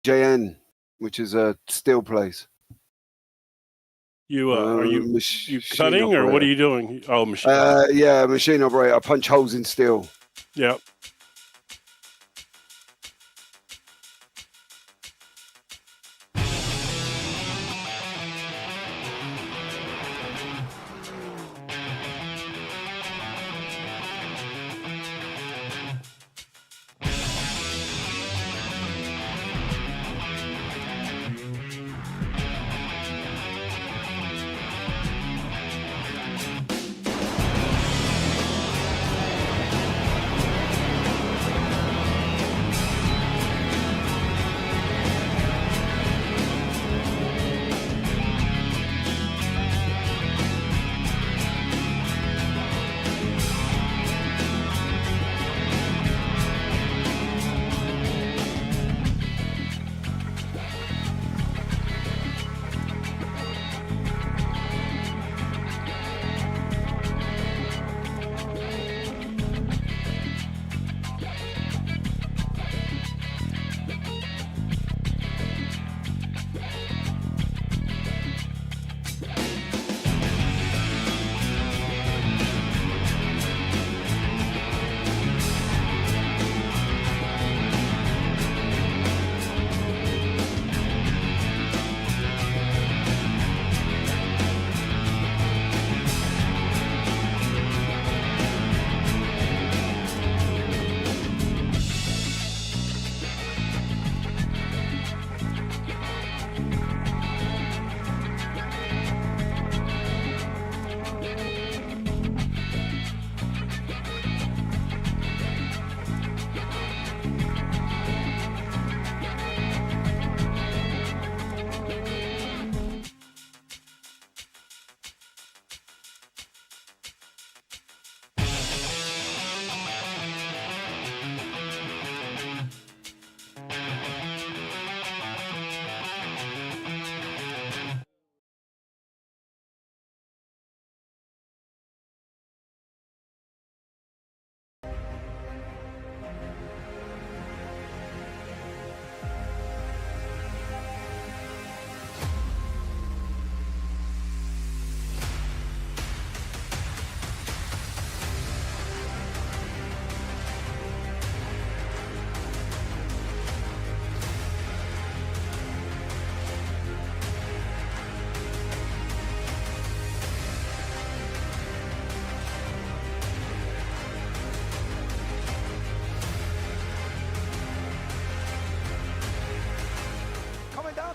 JN, which is a steel place. You are you cutting operator. Or what are you doing? Oh, machine. Yeah, machine operator. I punch holes in steel. Yeah.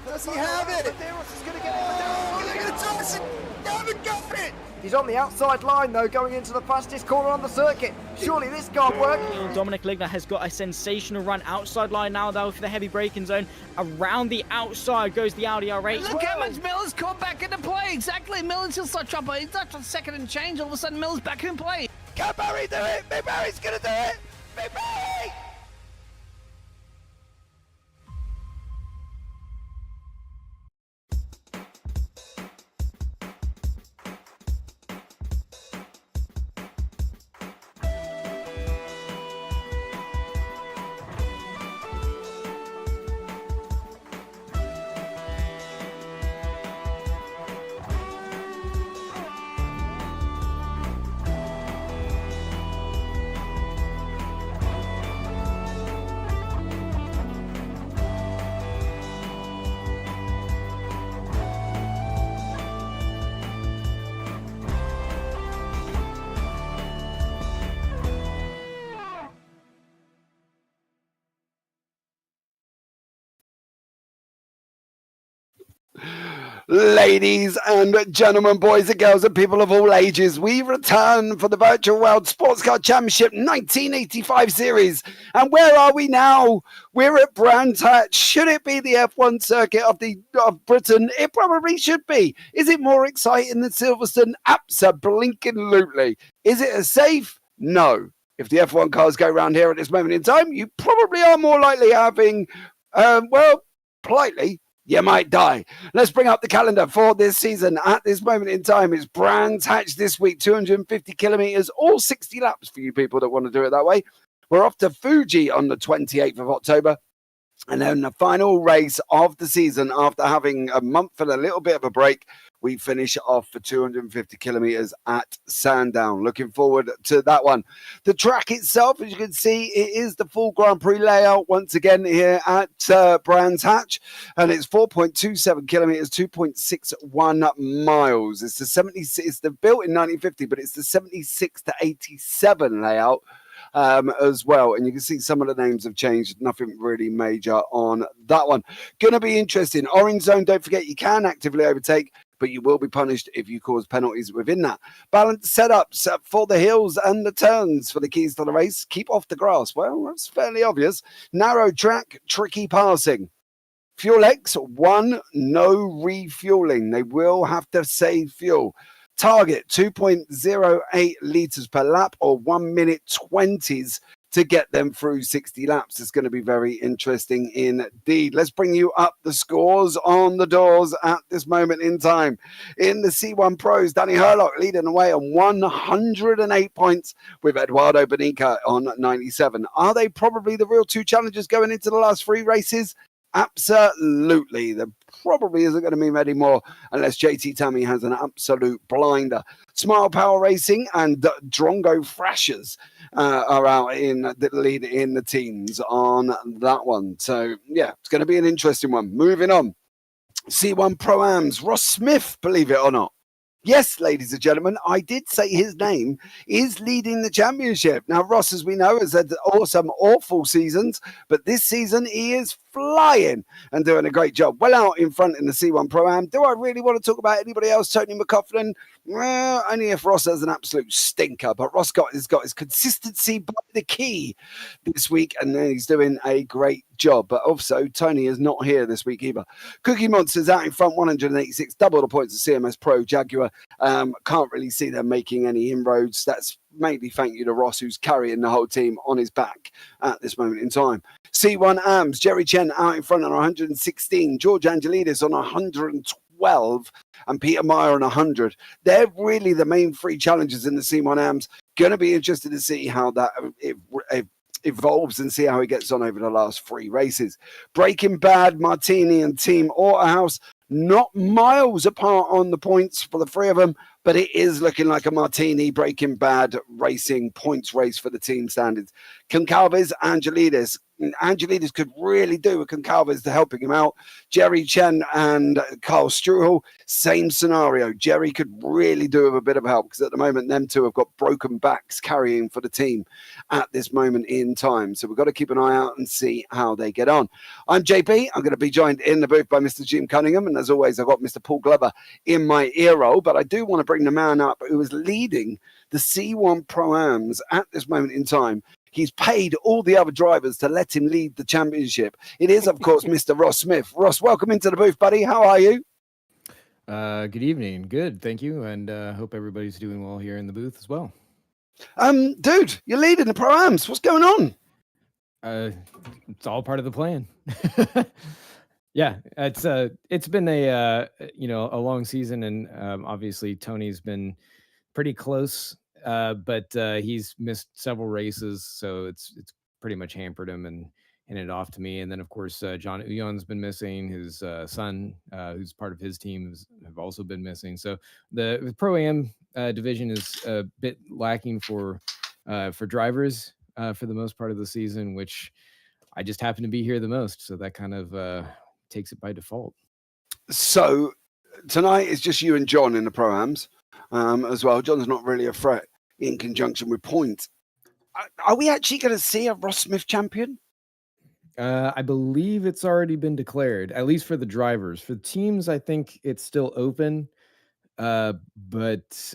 Does he have it? Medeiros is going to get it. They're going to toss it. They haven't got it. He's on the outside line, though, going into the fastest corner on the circuit. Surely this can't work. Dominic Ligner has got a sensational run outside line now, though, for the heavy braking zone. Around the outside goes the Audi R8. Look how much Miller's caught back into play. Exactly. Miller's still such trouble. He's not a second and change. All of a sudden, Miller's back in play. Can Barry do it? Big Barry's going to do it. Big Barry! Ladies and gentlemen, boys and girls and people of all ages, we return for the Virtual World Sportscar Championship 1985 series. And where are we now? We're at Brands Hatch. Should it be the F1 circuit of Britain? It probably should be. Is it more exciting than Silverstone? Absolutely. Is it as safe? No. If the F1 cars go around here at this moment in time, you probably are more likely having, politely, you might die. Let's bring up the calendar for this season. At this moment in time, it's Brands Hatch this week, 250 kilometers, all 60 laps for you people that want to do it that way. We're off to Fuji on the 28th of October. And then the final race of the season, after having a month and a little bit of a break, we finish off for 250 kilometers at Sandown. Looking forward to that one. The track itself, as you can see, it is the full Grand Prix layout once again here at Brands Hatch, and it's 4.27 kilometers, 2.61 miles. It's the built in 1950, but it's the 76 to 87 layout. As well, and you can see some of the names have changed. Nothing really major on that one. Gonna be interesting. Orange zone, don't forget, you can actively overtake, but you will be punished if you cause penalties within that. Balanced setups for the hills and the turns for the keys to the race. Keep off the grass. Well, that's fairly obvious. Narrow track, tricky passing. Fuel X, 1, no refueling. They will have to save fuel. Target 2.08 litres per lap, or 1 minute 20s to get them through 60 laps. It's going to be very interesting indeed. Let's bring you up the scores on the doors at this moment in time. In the C1 Pros, Danny Hurlock leading away on 108 points with Eduardo Bonica on 97. Are they probably the real two challengers going into the last 3 races? Absolutely. There probably isn't going to be many more unless JT Tammy has an absolute blinder. Smile Power Racing and Drongo Thrashers are out in the lead in the teams on that one. So, yeah, it's going to be an interesting one. Moving on. C1 Pro-Ams. Ross Smith, believe it or not. Yes, ladies and gentlemen, I did say his name is leading the championship. Now, Ross, as we know, has had some awful seasons, but this season he is flying and doing a great job. Well out in front in the C1 Pro-Am. Do I really want to talk about anybody else? Tony McCaughlin? Well, only if Ross has an absolute stinker. But Ross has got his consistency by the key this week, and then he's doing a great job. But also, Tony is not here this week either. Cookie Monsters out in front, 186, double the points of CMS Pro. Jaguar, can't really see them making any inroads. That's mainly thank you to Ross, who's carrying the whole team on his back at this moment in time. C1 AMS, Jerry Chen out in front on 116, George Angelidis on 112, and Peter Meyer on 100. They're really the main 3 challengers in the C1 AMS. Going to be interested to see how that evolves and see how he gets on over the last 3 races. Breaking Bad, Martini, and Team Autohouse, not miles apart on the points for the 3 of them, but it is looking like a Martini Breaking Bad racing points race for the team standards. Concalves, Angelidis. Angelidis could really do with Concalves to helping him out. Jerry Chen and Carl Struhel, same scenario. Jerry could really do with a bit of help because at the moment, them 2 have got broken backs carrying for the team at this moment in time. So we've got to keep an eye out and see how they get on. I'm JP. I'm going to be joined in the booth by Mr. Jim Cunningham. And as always, I've got Mr. Paul Glover in my ear roll. But I do want to bring the man up who is leading the C1 Pro-Ams at this moment in time. He's paid all the other drivers to let him lead the championship. It is, of course, Mr. Ross Smith. Ross, welcome into the booth, buddy. How are you? Good evening. Good, thank you. And hope everybody's doing well here in the booth as well. Dude, you're leading the Pro-Ams. What's going on? It's all part of the plan. Yeah, it's been a long season, and obviously Tony's been pretty close. But he's missed several races, so it's pretty much hampered him and handed it off to me. And then, of course, John Uyon's been missing. His son, who's part of his team, have also been missing. So the Pro-Am division is a bit lacking for drivers for the most part of the season, which I just happen to be here the most. So that kind of takes it by default. So tonight it's just you and John in the Pro-Ams as well. John's not really a threat in conjunction with points. Are we actually going to see a Ross Smith champion? I believe it's already been declared, at least for the drivers. For the teams, I think it's still open, but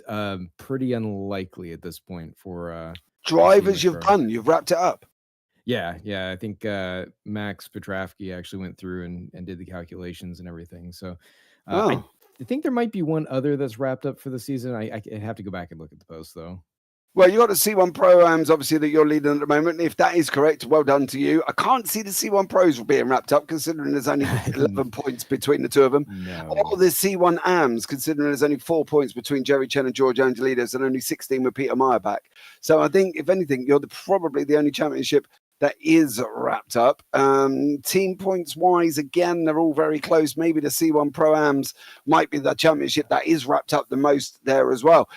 pretty unlikely at this point for drivers. You've wrapped it up. Yeah. I think Max Petravsky actually went through and did the calculations and everything. So I think there might be one other that's wrapped up for the season. I have to go back and look at the post, though. Well, you got the C1 Pro-Ams, obviously, that you're leading at the moment. If that is correct, well done to you. I can't see the C1 Pros being wrapped up, considering there's only 11 points between the 2 of them. No. Or the C1 AMS, considering there's only 4 points between Jerry Chen and George Angelidis, and only 16 with Peter Meyer back. So I think, if anything, you're probably the only championship that is wrapped up. Team points wise, again, they're all very close. Maybe the C1 Pro-Ams might be the championship that is wrapped up the most there as well.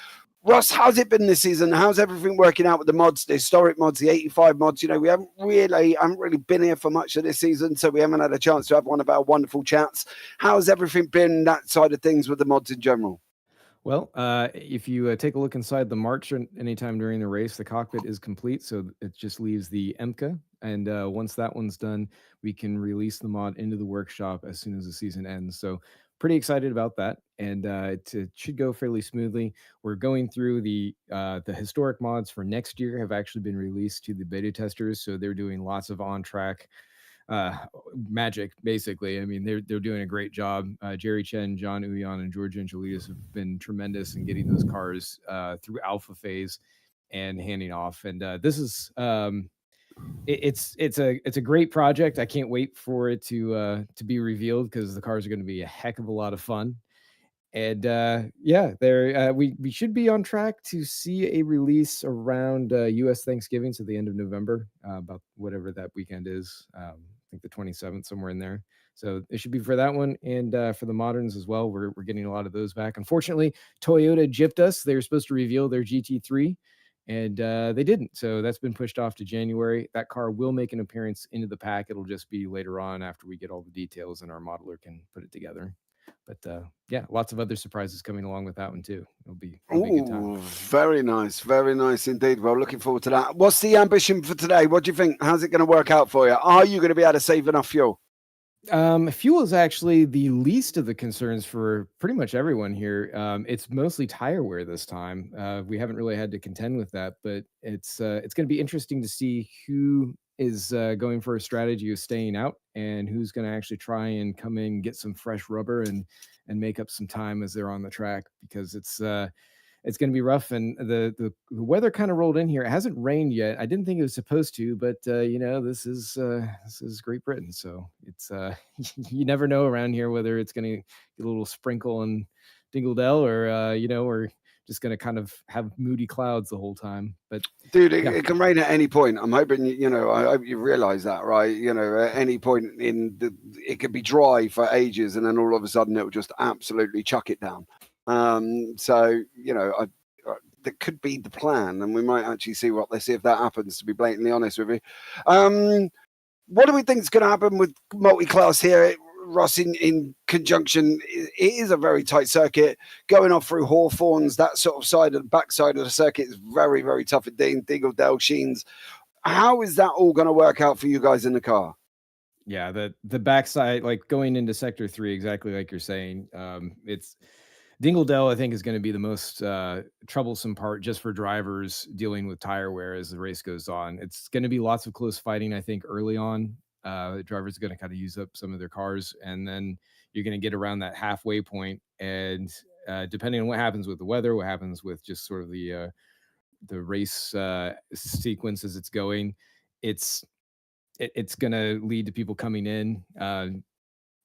Ross, how's it been this season? How's everything working out with the mods, the historic mods, the 85 mods? You know, we haven't really been here for much of this season, so we haven't had a chance to have one of our wonderful chats. How's everything been, that side of things, with the mods in general? Well, if you take a look inside the March anytime during the race, the cockpit is complete, so it just leaves the EMCA. And once that one's done, we can release the mod into the workshop as soon as the season ends. So pretty excited about that, and it should go fairly smoothly. We're going through the historic mods for next year have actually been released to the beta testers, so they're doing lots of on-track magic, basically. I mean, they're doing a great job. Jerry Chen, John Uyan, and George Angelides have been tremendous in getting those cars through alpha phase and handing off. And this is it's a great project. I can't wait for it to be revealed, because the cars are going to be a heck of a lot of fun. And yeah, we should be on track to see a release around U.S. Thanksgiving, so the end of November, about whatever that weekend is. I think the 27th, somewhere in there. So it should be for that one, and for the moderns as well. We're getting a lot of those back. Unfortunately, Toyota gypped us. They were supposed to reveal their GT3, and they didn't. So that's been pushed off to January. That car will make an appearance into the pack. It'll just be later on after we get all the details and our modeler can put it together. But yeah, lots of other surprises coming along with that one too. It'll be a good time. Very nice indeed. Well, looking forward to that. What's the ambition for today? What do you think? How's it going to work out for you? Are you going to be able to save enough fuel? Fuel is actually the least of the concerns for pretty much everyone here. It's mostly tire wear this time. We haven't really had to contend with that, but it's going to be interesting to see who is going for a strategy of staying out and who's going to actually try and come in and get some fresh rubber and make up some time as they're on the track, because it's going to be rough. And the weather kind of rolled in here. It hasn't rained yet. I didn't think it was supposed to, but you know, this is Great Britain, so it's you never know around here whether it's going to get a little sprinkle in Dingledell, or you know, or just going to kind of have moody clouds the whole time. But dude, it can rain at any point. I'm hoping I hope you realize that, right? You know, at any point it could be dry for ages, and then all of a sudden it will just absolutely chuck it down. So that could be the plan, and we might actually see if that happens, to be blatantly honest with you. What do we think is going to happen with multi-class here, Ross, in conjunction? It is a very tight circuit going off through Hawthorns. That sort of side of the backside of the circuit is very, very tough at Dingledale, Sheens. How is that all going to work out for you guys in the car? Yeah, the backside, like going into sector 3, exactly like you're saying, it's Dingledale, I think, is going to be the most troublesome part just for drivers dealing with tire wear as the race goes on. It's going to be lots of close fighting, I think, early on. The drivers are going to kind of use up some of their cars, and then you're going to get around that halfway point. And depending on what happens with the weather, what happens with just sort of the race sequence as it's going, it's going to lead to people coming in.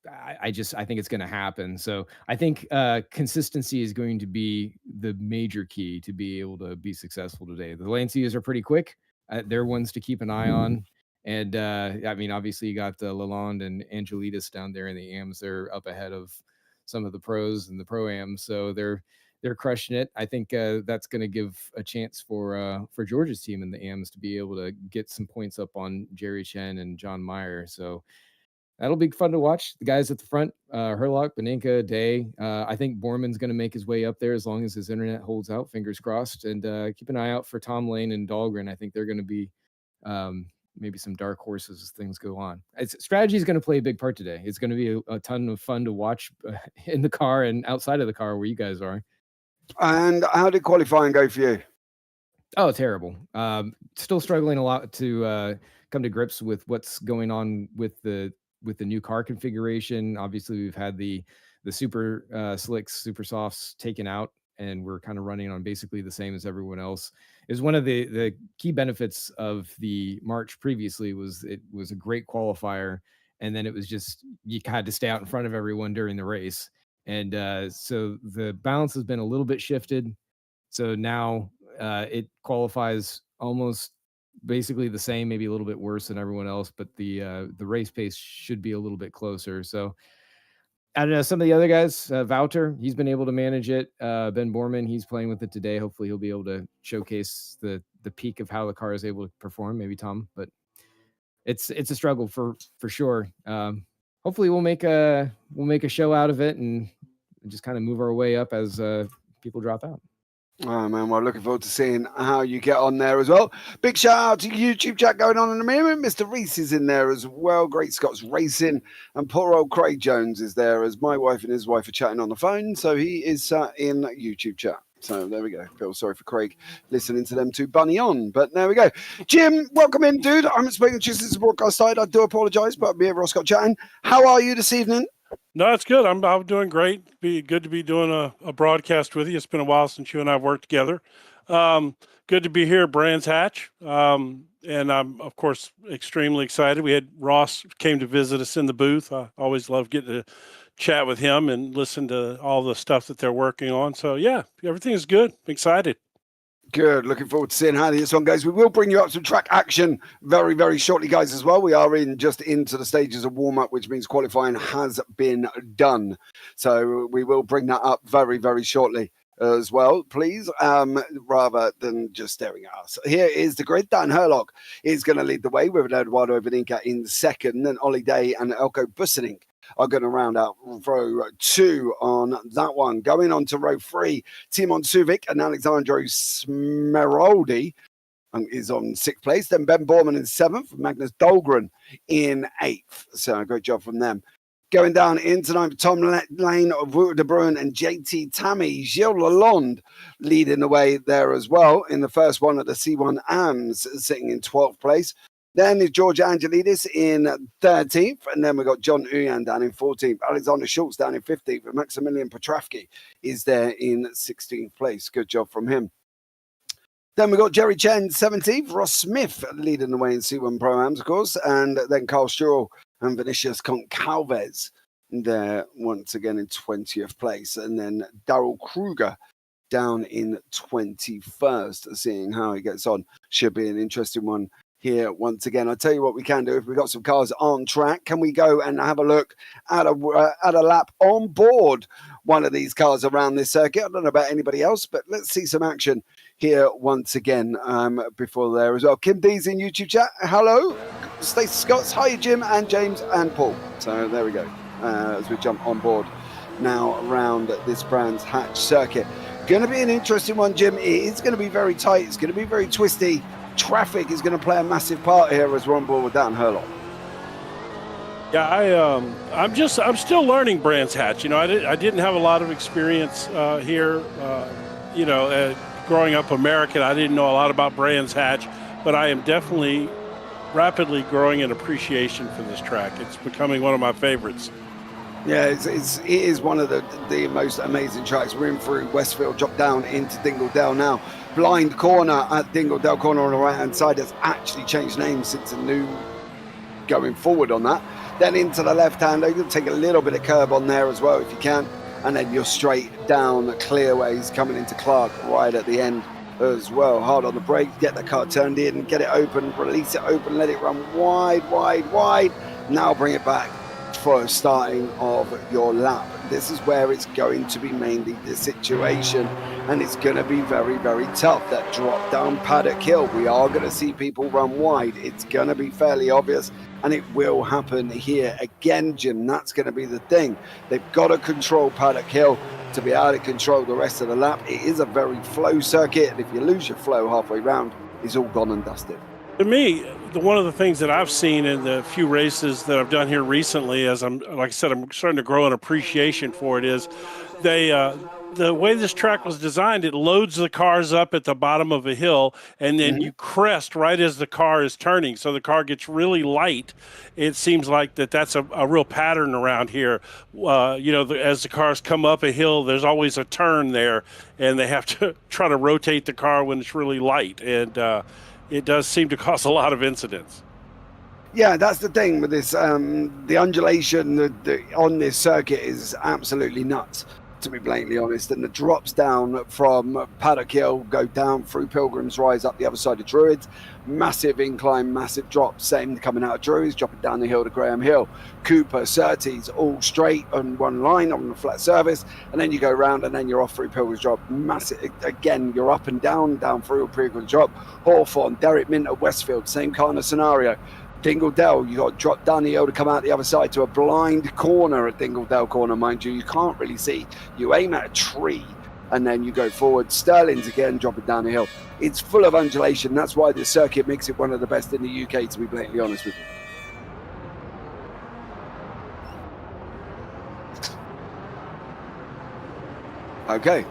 I think it's going to happen. So I think consistency is going to be the major key to be able to be successful today. The Lancias are pretty quick. They're ones to keep an eye on. And I mean, obviously you got Lalonde and Angelides down there in the AMs. They're up ahead of some of the pros and the pro-AMs. So they're crushing it. I think that's going to give a chance for George's team in the AMs to be able to get some points up on Jerry Chen and John Meyer. So that'll be fun to watch. The guys at the front, Herlock, Beninka, Day. I think Borman's going to make his way up there as long as his internet holds out. Fingers crossed. And keep an eye out for Tom Lane and Dahlgren. I think they're going to be maybe some dark horses as things go on. Strategy is going to play a big part today. It's going to be a ton of fun to watch in the car and outside of the car where you guys are. And how did qualifying go for you? Oh, terrible. Still struggling a lot to come to grips with what's going on with the new car configuration. Obviously, we've had the super slicks, super softs taken out, and we're kind of running on basically the same as everyone else. Is one of the key benefits of the March previously was it was a great qualifier, and then it was just you had to stay out in front of everyone during the race. And so the balance has been a little bit shifted. So now it qualifies almost basically the same, maybe a little bit worse than everyone else, but the race pace should be a little bit closer. So I don't know. Some of the other guys, Wouter, he's been able to manage it. Ben Borman, he's playing with it today. Hopefully he'll be able to showcase the peak of how the car is able to perform. Maybe Tom, but it's a struggle for sure. Hopefully we'll make a show out of it and just kind of move our way up as people drop out. Oh man, well, looking forward to seeing how you get on there as well. Big shout out to YouTube chat going on in a minute. Mr. Reese is in there as well. Great Scots Racing, and poor old Craig Jones is there as my wife and his wife are chatting on the phone. So he is in YouTube chat. So there we go. Feel sorry for Craig listening to them two bunny on, but there we go. Jim, welcome in, dude. I haven't spoken to you since the broadcast side. I do apologise, but me and Ross got chatting. How are you this evening? No, it's good. I'm doing great. Be good to be doing a broadcast with you. It's been a while since you and I have worked together. Good to be here at Brands Hatch. And I'm, of course, extremely excited. We had Ross came to visit us in the booth. I always love getting to chat with him and listen to all the stuff that they're working on. So, yeah, everything is good. Excited. Good. Looking forward to seeing how this one goes. We will bring you up some track action very, very shortly, guys, as well. We are just into the stages of warm-up, which means qualifying has been done. So we will bring that up very, very shortly as well, please, rather than just staring at us. Here is the grid. Dan Herlock is going to lead the way with Eduardo Vaninka in second, then Ollie Day and Elko Bussenink are going to round out row 2 on that one. Going on to row 3, Timon Suvic and Alexandro Smeraldi is on 6th place. Then Ben Borman in 7th, Magnus Dahlgren in 8th. So great job from them. Going down into 9th, Tom Lane of Wouter de Bruin and JT Tammy. Gilles Lalonde leading the way there as well in the first one at the C1 AMS, sitting in 12th place. Then is George Angelidis in 13th. And then we've got John Uyan down in 14th. Alexander Schultz down in 15th. And Maximilian Petravki is there in 16th place. Good job from him. Then we've got Jerry Chen, 17th. Ross Smith leading the way in C1 Pro-Ams, of course. And then Carl Sturl and Vinicius Concalves there once again in 20th place. And then Daryl Kruger down in 21st. Seeing how he gets on. Should be an interesting one here once again. I'll tell you what we can do. If we've got some cars on track, can we go and have a look at a lap on board one of these cars around this circuit? I don't know about anybody else, but let's see some action here once again before there as well. Kim D's in YouTube chat. Hello. Stacey Scotts. Hi, Jim and James and Paul. So there we go. As we jump on board now around this Brands Hatch circuit. Going to be an interesting one, Jim. It is going to be very tight. It's going to be very twisty. Traffic is going to play a massive part here as we're on board with Dan Herlock. Yeah, I'm still learning Brands Hatch. You know, I didn't have a lot of experience here. Growing up American, I didn't know a lot about Brands Hatch, but I am definitely rapidly growing an appreciation for this track. It's becoming one of my favorites. Yeah, it is one of the most amazing tracks. We're in through Westfield, drop down into Dingledale now. Blind corner at Dingledale corner on the right-hand side has actually changed names since the new going forward on that. Then into the left-hand, you can take a little bit of curb on there as well if you can. And then you're straight down Clearways coming into Clark right at the end as well. Hard on the brake, get the car turned in, get it open, release it open, let it run wide. Now bring it back for starting of your lap. This is where it's going to be mainly the situation, and it's going to be very, very tough. That drop down paddock hill, we are going to see people run wide. It's going to be fairly obvious, and it will happen here again, Jim. That's going to be the thing. They've got to control paddock hill to be able to control the rest of the lap. It is a very flow circuit, and if you lose your flow halfway round, it's all gone and dusted. To me, one of the things that I've seen in the few races that I've done here recently, as I'm starting to grow an appreciation for it, is the way this track was designed, it loads the cars up at the bottom of a hill, and then you crest right as the car is turning. So the car gets really light. It seems like that's a real pattern around here. As the cars come up a hill, there's always a turn there, and they have to try to rotate the car when it's really light. And it does seem to cause a lot of incidents. Yeah, that's the thing with this. The undulation on this circuit is absolutely nuts. to be blatantly honest. And the drops down from Paddock Hill go down through Pilgrim's Rise up the other side of Druids. Massive incline, massive drop. Same coming out of Druids, dropping down the hill to Graham Hill. Cooper, Surtees, all straight on one line on the flat surface. And then you go around and then you're off through Pilgrim's Drop. Massive, again, you're up and down through Pilgrim's Drop. Hawthorne, Derek Minter, Westfield, same kind of scenario. Dingledale, you got to drop down the hill to come out the other side to a blind corner at Dingledale Corner, mind you. You can't really see. You aim at a tree and then you go forward. Sterling's again dropping down the hill. It's full of undulation. That's why the circuit makes it one of the best in the UK, to be blatantly honest with you. Okay.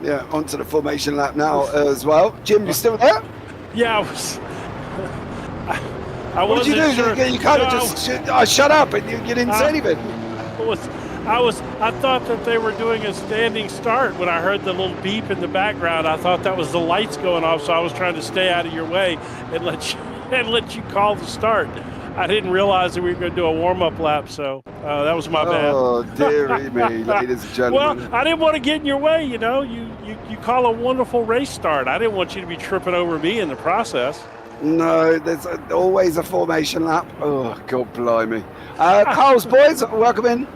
Yeah, onto the formation lap now as well. Jim, you still there? Yeah, I was. I what did you do? Sure. You kind of just shut up and you didn't say anything. I thought that they were doing a standing start when I heard the little beep in the background. I thought that was the lights going off, so I was trying to stay out of your way and let you call the start. I didn't realize that we were going to do a warm-up lap, so that was my bad. Oh, dearie me, ladies and gentlemen. Well, I didn't want to get in your way, you know. You call a wonderful race start. I didn't want you to be tripping over me in the process. No, there's always a formation lap. Oh, God blimey. Carl's boys, welcome in.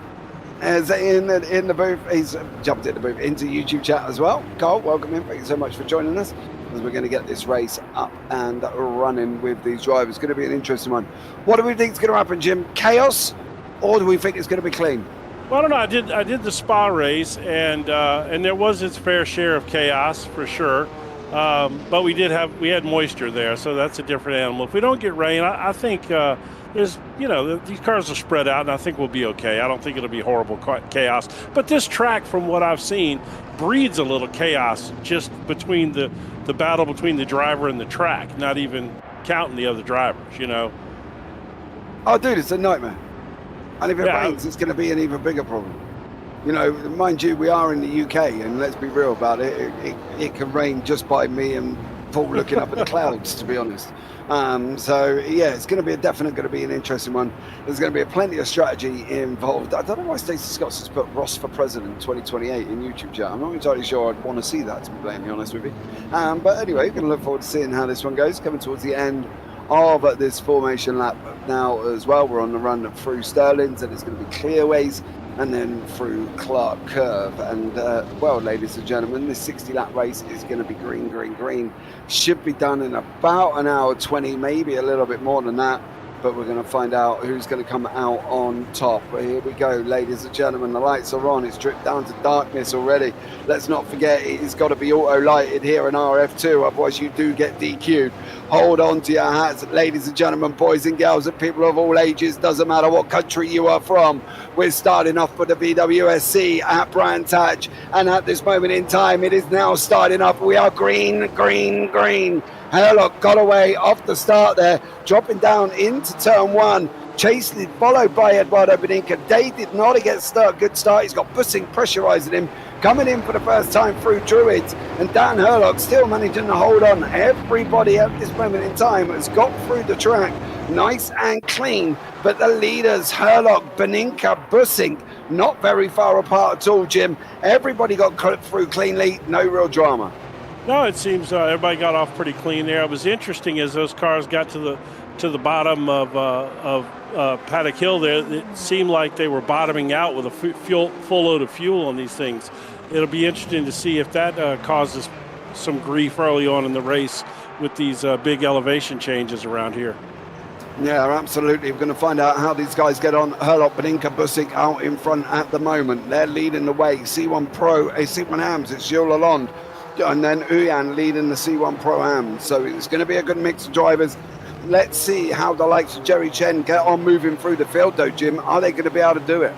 As in the booth, he's jumped in the booth into YouTube chat as well. Carl, welcome in. Thank you so much for joining us as we're going to get this race up and running with these drivers. It's going to be an interesting one. What do we think is going to happen, Jim? Chaos, or do we think it's going to be clean? Well, I don't know. I did the Spa race, and there was its fair share of chaos for sure. But we had moisture there, so that's a different animal. If we don't get rain, I think there's, these cars are spread out, and I think we'll be okay. I don't think it'll be horrible chaos. But this track, from what I've seen, breeds a little chaos just between the battle between the driver and the track, not even counting the other drivers, Oh, dude, it's a nightmare. And if it rains, it's going to be an even bigger problem. Mind you, we are in the UK, and let's be real about it. It can rain just by me and Paul looking up at the clouds, to be honest. So yeah, it's going to be an interesting one. There's going to be plenty of strategy involved. I don't know why Stacey Scott has put Ross for president 2028 in YouTube chat. I'm not entirely sure I'd want to see that, to be blatantly honest with you. But anyway, we're going to look forward to seeing how this one goes. Coming towards the end of this formation lap now as well. We're on the run through Sterling's, and it's going to be clearways and then through Clark Curve. And well, ladies and gentlemen, this 60-lap race is going to be green. Should be done in about an hour 20, maybe a little bit more than that, but we're going to find out who's going to come out on top. But here we go, ladies and gentlemen. The lights are on. It's dripped down to darkness already. Let's not forget, it's got to be auto lighted here in RF2, otherwise you do get DQ'd. Hold on to your hats, ladies and gentlemen, boys and girls, and people of all ages. Doesn't matter what country you are from. We're starting off with the VWSC at Brands Hatch, and at this moment in time, it is now starting up. We are green. Herlock got away off the start there, dropping down into turn one. Chased, followed by Eduardo Beninca. Day did not get good start. He's got Bussing pressurizing him, coming in for the first time through Druids, and Dan Herlock still managing to hold on. Everybody at this moment in time has got through the track nice and clean, but the leaders, Herlock, Beninca, Bussing, not very far apart at all, Jim. Everybody got through cleanly, no real drama. No, it seems everybody got off pretty clean there. It was interesting as those cars got to the bottom of Paddock Hill there. It seemed like they were bottoming out with a full load of fuel on these things. It'll be interesting to see if that causes some grief early on in the race with these big elevation changes around here. Yeah, absolutely. We're going to find out how these guys get on. Herlock, Beninca, Bussing out in front at the moment. They're leading the way. C1 Pro, C1 AMS, it's Gilles Lalonde. And then Uyan leading the C1 Pro-Am. So it's going to be a good mix of drivers. Let's see how the likes of Jerry Chen get on moving through the field, though, Jim. Are they going to be able to do it?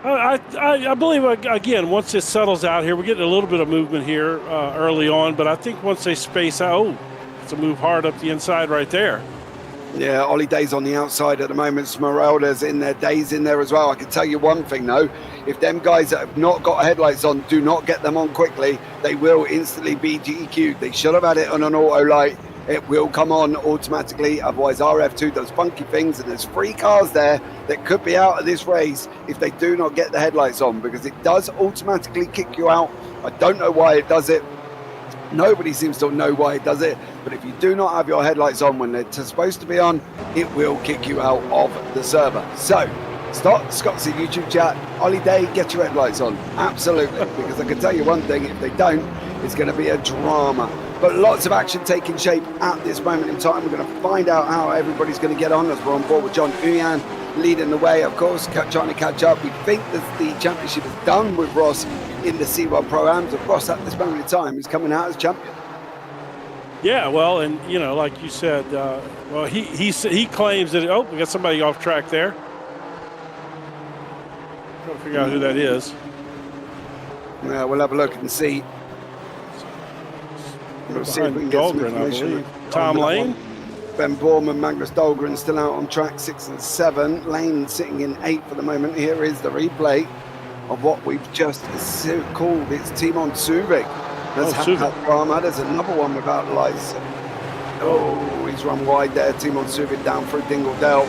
I believe, again, once it settles out here, we're getting a little bit of movement here early on. But I think once they space out, it's a move hard up the inside right there. Yeah, Ollie Day's on the outside at the moment. Smeralda's in there. Day's in there as well. I can tell you one thing, though. If them guys that have not got headlights on do not get them on quickly, they will instantly be DQ'd. They should have had it on an auto light. it will come on automatically. Otherwise, RF2 does funky things, and there's 3 cars there that could be out of this race if they do not get the headlights on, because it does automatically kick you out. I don't know why it does it. Nobody seems to know why it does it, but if you do not have your headlights on when they're supposed to be on, it will kick you out of the server. So, Scott's YouTube chat, Ollie Day, get your headlights on. Absolutely, because I can tell you one thing, if they don't, it's going to be a drama. But lots of action taking shape at this moment in time. We're going to find out how everybody's going to get on as we're on board with John Uyan leading the way, of course, trying to catch up. We think that the championship is done with Ross in the C1 Pro-Ams. Of Ross, at this moment in time, is coming out as champion. Yeah, well, and, you know, like you said, well, he claims that, oh, we got somebody off track there. Trying to figure out who that is. Yeah, we'll have a look and see. We'll see if we can get some information. Tom Lane. Ben Borman, Magnus Dahlgren still out on track 6 and 7. Lane sitting in 8 for the moment. Here is the replay of what we've just called. It's Timon Suvik. That's that drama. There's another one without lights. Oh, he's run wide there. Timon Suvik down through Dingledale.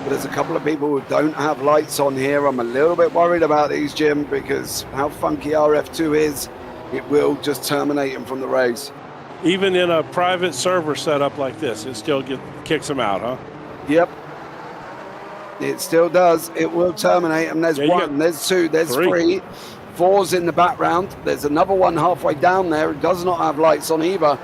But there's a couple of people who don't have lights on here. I'm a little bit worried about these, Jim, because how funky RF2 is, it will just terminate him from the race. Even in a private server setup like this, it still kicks them out, huh? Yep. It still does. It will terminate him. There's one, there's 2, there's 3. 4's in the background. There's another one halfway down there who does not have lights on either.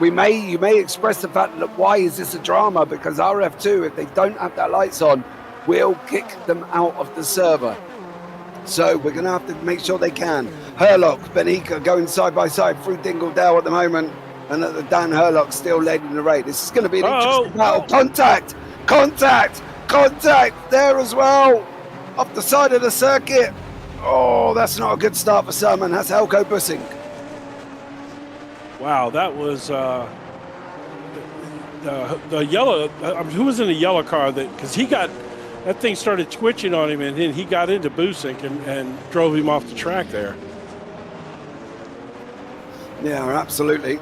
You may express the fact that why is this a drama? Because RF2, if they don't have their lights on, will kick them out of the server. So we're going to have to make sure they can. Herlock, Benica going side by side through Dingledale at the moment, and Dan Herlock still leading the race. This is going to be an interesting battle. Contact there as well, off the side of the circuit. Oh, that's not a good start for Sermon. That's Helco Bussing. Wow, that was the yellow. Who was in the yellow car? Because that thing started twitching on him, and then he got into Busink and drove him off the track there. Yeah, absolutely.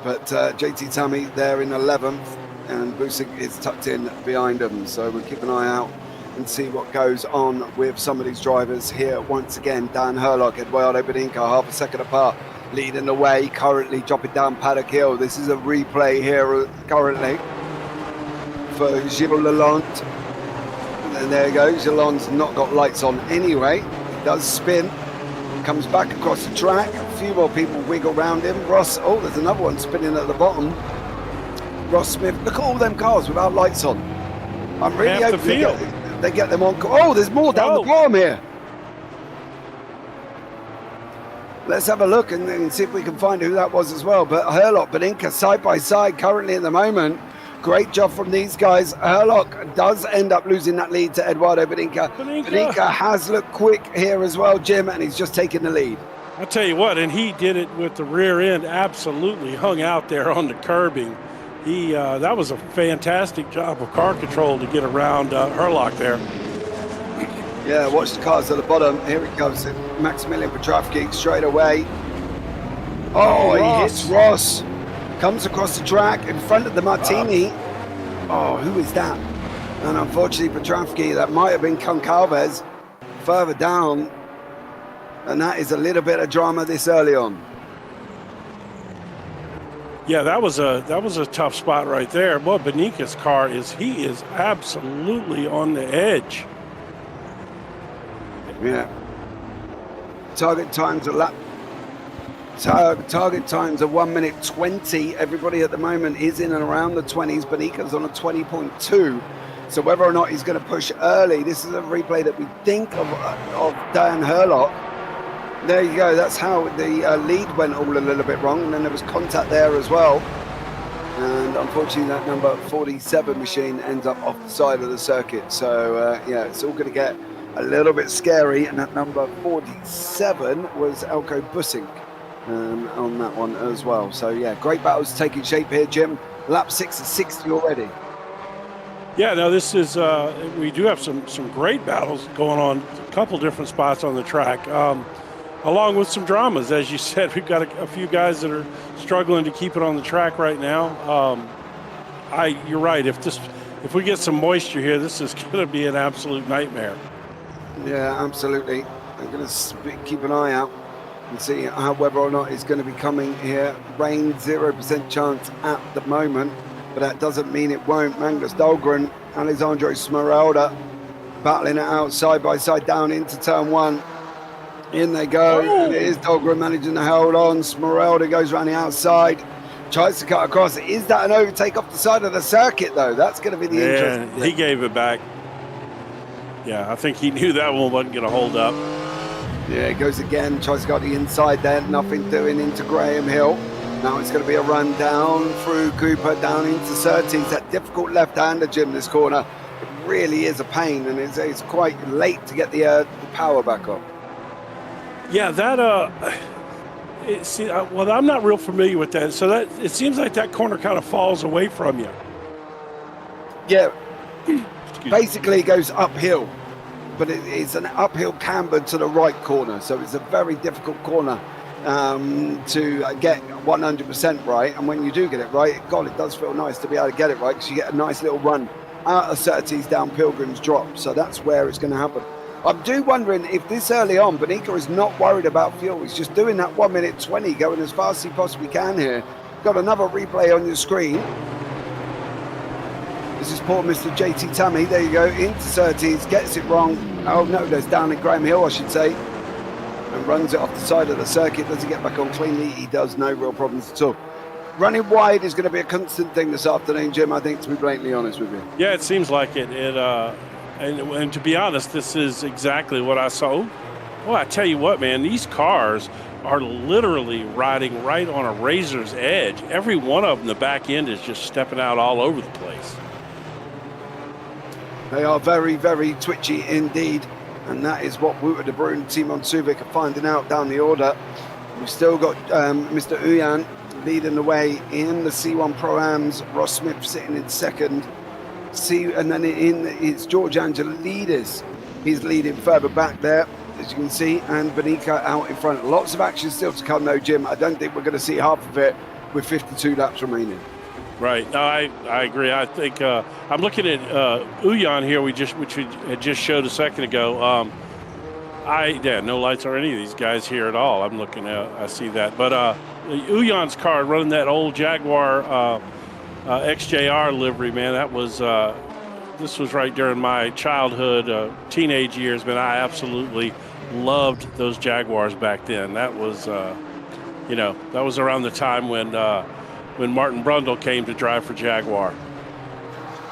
But JT Tammy there in 11th, and Busink is tucked in behind him. So we'll keep an eye out and see what goes on with some of these drivers here. Once again, Dan Herlock, Eduardo Beninca, half a second apart, leading the way, currently dropping down Paddock Hill. This is a replay here currently for Gilles Lalonde. And there you go, Lalonde's not got lights on anyway. He does spin, comes back across the track. A few more people wiggle around him. Ross, oh, there's another one spinning at the bottom. Ross Smith, look at all them cars without lights on. I'm really hoping they get them on. Oh, there's more down the bottom here. Let's have a look and see if we can find who that was as well. But Herlock, Beninca, side by side currently at the moment. Great job from these guys. Herlock does end up losing that lead to Eduardo Beninca. Beninca has looked quick here as well, Jim, and he's just taken the lead. I'll tell you what, and he did it with the rear end, absolutely hung out there on the curbing. That was a fantastic job of car control to get around Herlock there. Yeah, watch the cars at the bottom. Here it comes, Maximilian Petrovsky straight away. Oh, he hits Ross. Comes across the track in front of the Martini. Oh, who is that? And unfortunately, Petrovsky, that might have been Concalves further down. And that is a little bit of drama this early on. Yeah, that was a tough spot right there. Well, Benica's car is absolutely on the edge. Yeah. Target times are 1 minute 20. Everybody at the moment is in and around the 20s. Benica's on a 20.2. So whether or not he's going to push early, this is a replay that we think of Dan Herlock. There you go. That's how the lead went all a little bit wrong. And then there was contact there as well. And unfortunately, that number 47 machine ends up off the side of the circuit. So, yeah, it's all going to get a little bit scary. And that number 47 was Elko Bussink on that one as well. So, yeah, great battles taking shape here, Jim. Lap 6 is 60 already. Yeah, no, this is, we do have some great battles going on, a couple different spots on the track. along with some dramas. As you said, we've got a few guys that are struggling to keep it on the track right now. You're right. If we get some moisture here, this is going to be an absolute nightmare. Yeah, absolutely. I'm going to keep an eye out and see whether or not it's going to be coming here. Rain, 0% chance at the moment, but that doesn't mean it won't. Magnus Dahlgren, Alessandro Smeralda battling it out side by side down into turn one. In they go. Oh. And it is Dahlgren managing to hold on. Smeralda goes around the outside, tries to cut across. Is that an overtake off the side of the circuit, though? That's going to be the interesting thing. He gave it back. Yeah, I think he knew that one wasn't going to hold up. Yeah, it goes again, tries to go to the inside there, nothing doing into Graham Hill. Now it's going to be a run down through Cooper, down into Surtees. That difficult left-hander, Jim, this corner. It really is a pain, and it's quite late to get the power back up. Yeah, that, well, I'm not real familiar with that. So that it seems like that corner kind of falls away from you. Yeah, basically it goes uphill. But it's an uphill camber to the right corner, so it's a very difficult corner to get 100% right. And when you do get it right, God, it does feel nice to be able to get it right, because you get a nice little run out of Surtees down Pilgrim's Drop. So that's where it's going to happen. I'm wondering if this early on, Benica is not worried about fuel. He's just doing that 1 minute 20, going as fast as he possibly can here. Got another replay on your screen. This is poor Mr. JT Tammy. There you go, into Surtees, gets it wrong. Oh no, there's down in Graham Hill, I should say. And runs it off the side of the circuit. Does he get back on cleanly? He does, no real problems at all. Running wide is going to be a constant thing this afternoon, Jim, I think, to be blatantly honest with you. Yeah, it seems like it. And to be honest, this is exactly what I saw. Well, I tell you what, man, these cars are literally riding right on a razor's edge. Every one of them, the back end is just stepping out all over the place. They are very, very twitchy indeed. And that is what Wouter de Bruin, Timon Suvic are finding out down the order. We've still got Mr. Uyan leading the way in the C1 Pro-Ams. Ross Smith sitting in second. And then it's George Angelidis. He's leading further back there, as you can see. And Benica out in front. Lots of action still to come, though, Jim. I don't think we're going to see half of it with 52 laps remaining. Right. No, I agree. I think I'm looking at Uyan here, which we had just showed a second ago. No lights on any of these guys here at all. I'm looking at, I see that. But Uyan's car running that old Jaguar XJR livery, man, that was this was right during my childhood, teenage years, man. I absolutely loved those Jaguars back then. That was, that was around the time when Martin Brundle came to drive for Jaguar.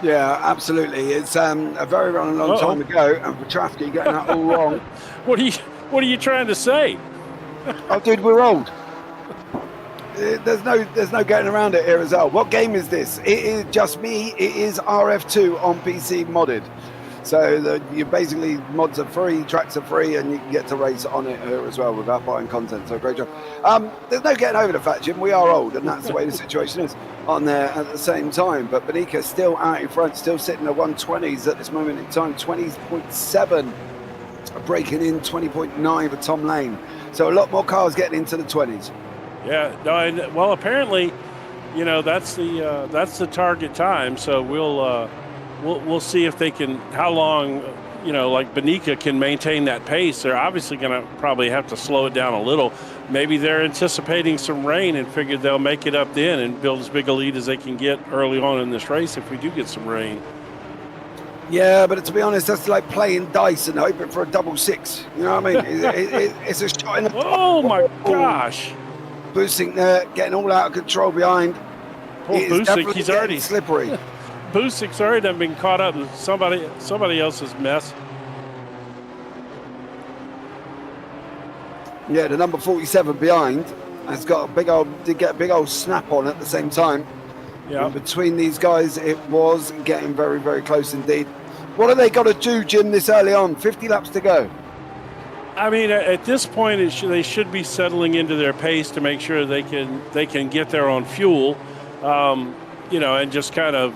Yeah, absolutely. It's a very long time ago, and for Traffic getting that all wrong. What are you trying to say? Oh, dude, we're old. There's no getting around it here as well. What game is this? It is just me. It is RF2 on PC modded. So you basically, mods are free, tracks are free, and you can get to race on it here as well without buying content. So great job. There's no getting over the fact, Jim, we are old, and that's the way the situation is on there at the same time. But Benica still out in front, still sitting at 120s at this moment in time, 20.7, breaking in 20.9 for Tom Lane. So a lot more cars getting into the 20s. Yeah, no, and well, apparently, that's the target time. So we'll see if they can, how long, like Benica can maintain that pace. They're obviously going to probably have to slow it down a little. Maybe they're anticipating some rain and figured they'll make it up then and build as big a lead as they can get early on in this race if we do get some rain. Yeah, but to be honest, that's like playing dice and hoping for a double six. You know what I mean? It's a shot in the park. Oh my gosh. Boosting there, getting all out of control behind. Poor Busick, he's already slippery. Busick's already done been caught up in somebody else's mess. Yeah, the number 47 behind has got did get a big old snap on at the same time. Yeah. And between these guys, it was getting very, very close indeed. What have they got to do, Jim, this early on? 50 laps to go. I mean, at this point, they should be settling into their pace to make sure they can get their own fuel, and just kind of,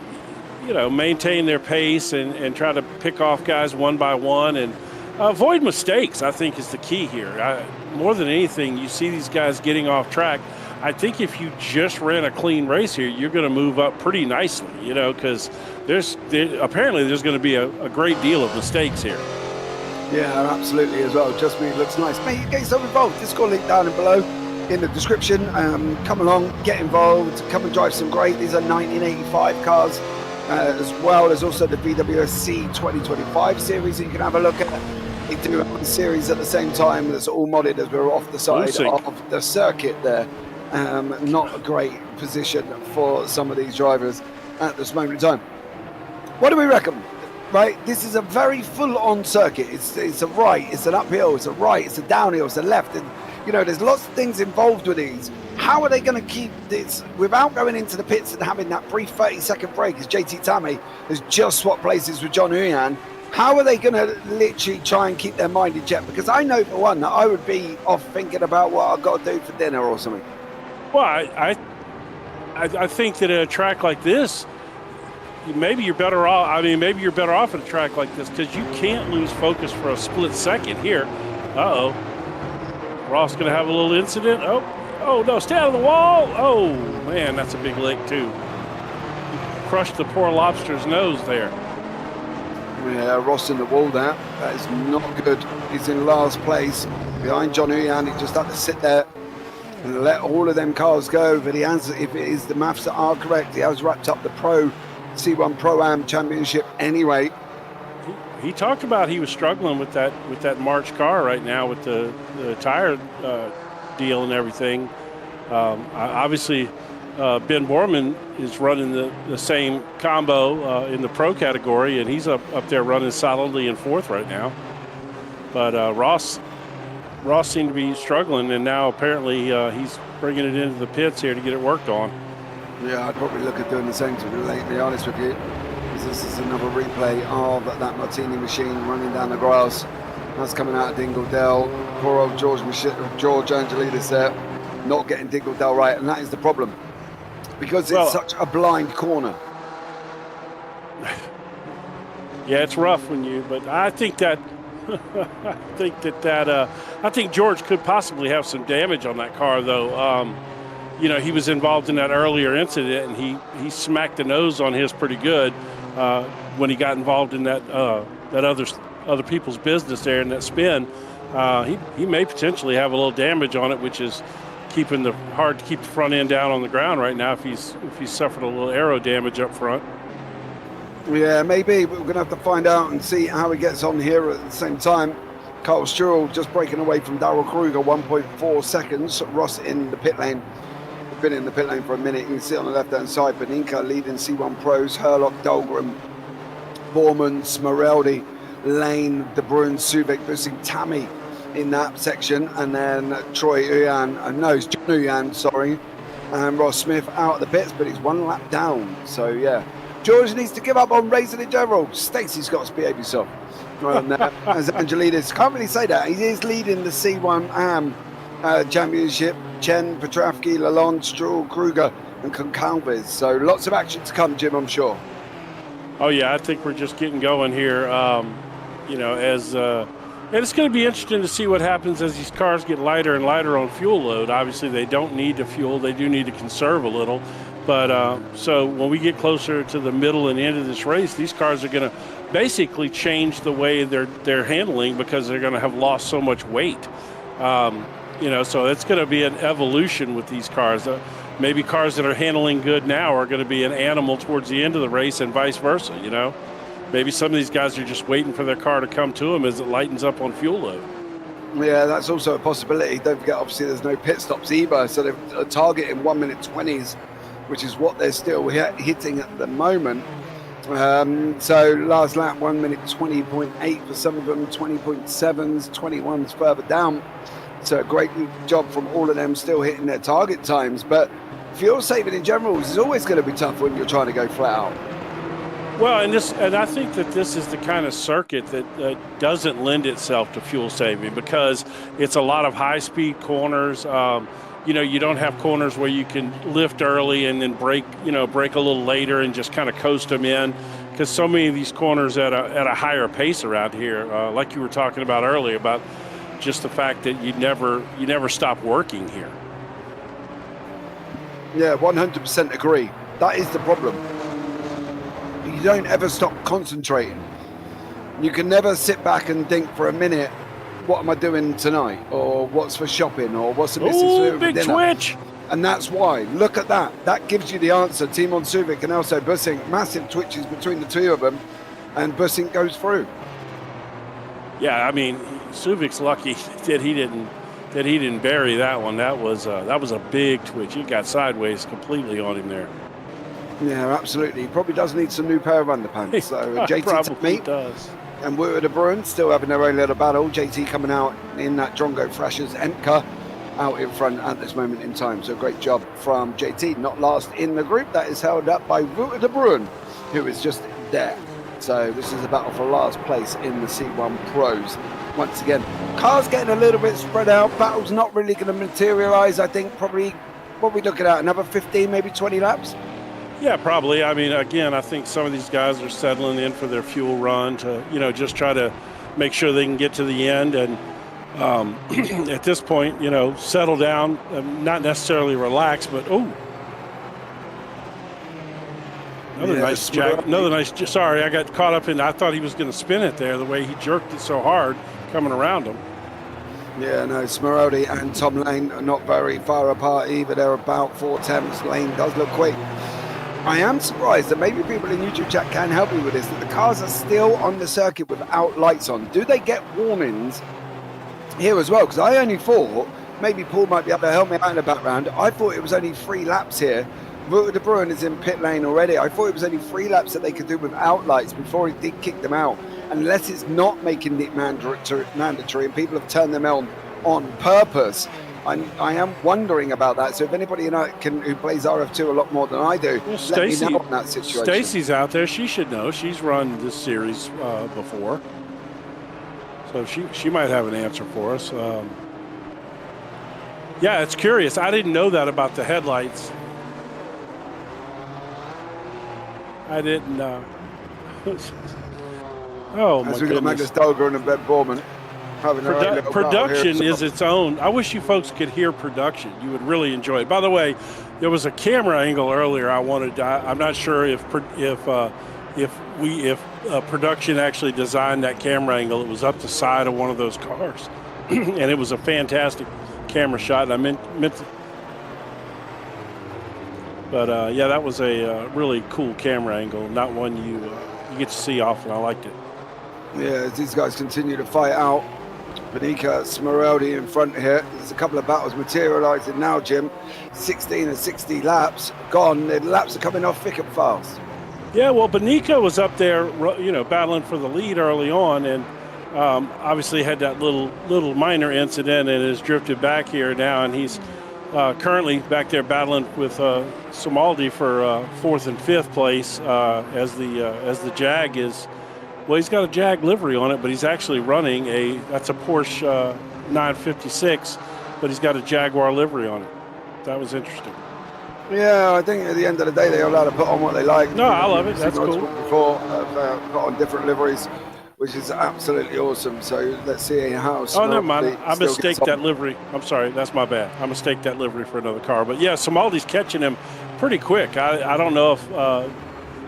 maintain their pace and try to pick off guys one by one. And Avoid mistakes, I think, is the key here. More than anything, you see these guys getting off track. I think if you just ran a clean race here, you're going to move up pretty nicely, because apparently there's going to be a great deal of mistakes here. Yeah, absolutely as well. Just me, looks nice. Mate, get yourself involved. Discord link down and below in the description. Come along, get involved, come and drive some great. These are 1985 cars, as well as also the BWSC 2025 series that you can have a look at. They do a series at the same time that's all modded as we're off the side of the circuit there. Not a great position for some of these drivers at this moment in time. What do we reckon? Right, this is a very full-on circuit. It's a right, it's an uphill, it's a right, it's a downhill, it's a left, and there's lots of things involved with these. How are they going to keep this without going into the pits and having that brief 30-second break as JT Tammy has just swapped places with John Huyan? How are they going to literally try and keep their mind in check? Because I know for one that I would be off thinking about what I've got to do for dinner or something. Well, I think that at a track like this, maybe you're better off. Maybe you're better off at a track like this because you can't lose focus for a split second here. Uh-oh. Ross going to have a little incident. Oh, no, stay out of the wall. Oh, man, that's a big lick, too. He crushed the poor lobster's nose there. Yeah, Ross in the wall there. That is not good. He's in last place behind John Huyan. He just had to sit there and let all of them cars go. But he has, if it is the maths that are correct, he has wrapped up the C1 Pro-Am Championship anyway. He talked about he was struggling with that March car right now with the tire deal and everything. Obviously, Ben Borman is running the same combo in the pro category, and he's up there running solidly in fourth right now. But Ross seemed to be struggling, and now apparently he's bringing it into the pits here to get it worked on. Yeah, I'd probably look at doing the same, to be honest with you. This is another replay of that Martini machine running down the grass. That's coming out of Dingledale. Poor old George Angelidis there, not getting Dingledale right, and that is the problem. Because it's such a blind corner. Yeah, it's rough but I think that I think George could possibly have some damage on that car, though. He was involved in that earlier incident, and he smacked the nose on his pretty good when he got involved in that other people's business there in that spin. He may potentially have a little damage on it, which is hard to keep the front end down on the ground right now if he's suffered a little aero damage up front. Yeah, maybe, but we're going to have to find out and see how he gets on here at the same time. Carl Sturrell just breaking away from Darrell Kruger, 1.4 seconds. Ross in the pit lane. We've been in the pit lane for a minute. You can see on the left-hand side, Beninka leading C1 Pros, Herlock, Dahlgren, Borman, Smeraldi, Lane, De Bruyn, Suvik, Bussing, Tammy in that section, and then John Huyan, sorry, and Ross Smith out of the pits, but he's one lap down. So yeah, George needs to give up on racing in general. Stacey's got to behave himself. As Angelidis, can't really say that. He is leading the C1 AM championship. Chen, Petravsky, Lalonde, Stroll, Kruger, and Concalves. So lots of action to come, Jim, I'm sure. Oh yeah, I think we're just getting going here. And it's going to be interesting to see what happens as these cars get lighter and lighter on fuel load. Obviously, they don't need to fuel. They do need to conserve a little. But so when we get closer to the middle and end of this race, these cars are going to basically change the way they're handling because they're going to have lost so much weight. So it's going to be an evolution with these cars. Maybe cars that are handling good now are going to be an animal towards the end of the race and vice versa, Maybe some of these guys are just waiting for their car to come to them as it lightens up on fuel load. Yeah, that's also a possibility. Don't forget, obviously, there's no pit stops either. So they're targeting 1 minute 20s, which is what they're still hitting at the moment. So last lap, 1 minute 20.8 for some of them, 20.7s, 21s further down. So a great job from all of them still hitting their target times. But fuel saving in general is always going to be tough when you're trying to go flat out. Well, and I think that this is the kind of circuit that doesn't lend itself to fuel saving because it's a lot of high-speed corners. You don't have corners where you can lift early and then brake a little later and just kind of coast them in because so many of these corners at a higher pace around here, like you were talking about earlier, about just the fact that you never stop working here. Yeah, 100% agree. That is the problem. You don't ever stop concentrating. You can never sit back and think for a minute, what am I doing tonight? Or what's for shopping? Or what's the missus doing for big dinner? twitch. And that's why. Look at that. That gives you the answer. Timon Suvic and also Bussing. Massive twitches between the two of them. And Bussing goes through. Yeah, I mean, Suvic's lucky that he didn't bury that one. That was a big twitch. He got sideways completely on him there. Yeah, absolutely. He probably does need some new pair of underpants. So JT probably does. And Wouter de Bruin still having their own little battle. JT coming out in that Drongo Thrashers Enca out in front at this moment in time. So great job from JT. Not last in the group. That is held up by Wouter de Bruin, who is just there. So this is a battle for last place in the C1 Pros. Once again, cars getting a little bit spread out. Battle's not really going to materialize. I think probably, what are we looking at? Another 15, maybe 20 laps? Yeah, probably. I mean, again, I think some of these guys are settling in for their fuel run to, just try to make sure they can get to the end. And at this point, settle down, not necessarily relax, but another nice jack. Sorry, I got caught up in. I thought he was going to spin it there. The way he jerked it so hard, coming around him. Yeah, no, Smarody and Tom Lane are not very far apart either. They're about 4 tenths. Lane does look quick. I am surprised that maybe people in YouTube chat can help me with this, that the cars are still on the circuit without lights on. Do they get warnings here as well? Because I only thought, maybe Paul might be able to help me out in the background, I thought it was only 3 laps here. Wouter de Bruin is in pit lane already. I thought it was only 3 laps that they could do without lights before he did kick them out. Unless it's not making it mandatory and people have turned them on purpose. I am wondering about that. So if anybody who plays RF2 a lot more than I do, let me know on that situation. Stacy's out there. She should know. She's run this series before. So she might have an answer for us. Yeah, it's curious. I didn't know that about the headlights. I didn't. Oh, my goodness. We got Magnus Dolger and Ben Borman. Production is its own. I wish you folks could hear production. You would really enjoy it. By the way, there was a camera angle earlier I wanted. I'm not sure if production actually designed that camera angle. It was up the side of one of those cars, and it was a fantastic camera shot. And I meant to. But yeah, that was a really cool camera angle. Not one you get to see often. I liked it. Yeah, as these guys continue to fight out. Benica Smaraldi in front here. There's a couple of battles materialising now, Jim. 16 and 60 laps gone. The laps are coming off thick and fast. Yeah, well, Benica was up there, battling for the lead early on, and obviously had that little minor incident and has drifted back here now, and he's currently back there battling with Somaldi for 4th and 5th place as the Jag is. Well, he's got a Jag livery on it, but he's actually running that's a Porsche 956, but he's got a Jaguar livery on it. That was interesting. Yeah, I think at the end of the day, they're allowed to put on what they like. No, I love it. That's cool. Before, put on different liveries, which is absolutely awesome. So let's see how. Oh, never mind. I mistaked that livery. I'm sorry. That's my bad. I mistaked that livery for another car. But yeah, Somaldi's catching him pretty quick. I don't know if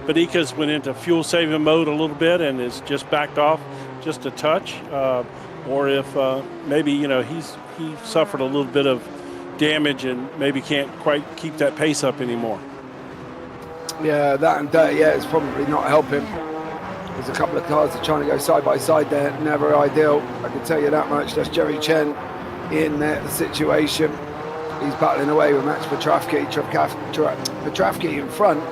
Benica's went into fuel saving mode a little bit and is just backed off just a touch, or if maybe he suffered a little bit of damage and maybe can't quite keep that pace up anymore. Yeah, that and that, it's probably not helping. There's a couple of cars that are trying to go side by side there. Never ideal, I can tell you that much. That's Jerry Chen in the situation. He's battling away with Max Petravsky in front.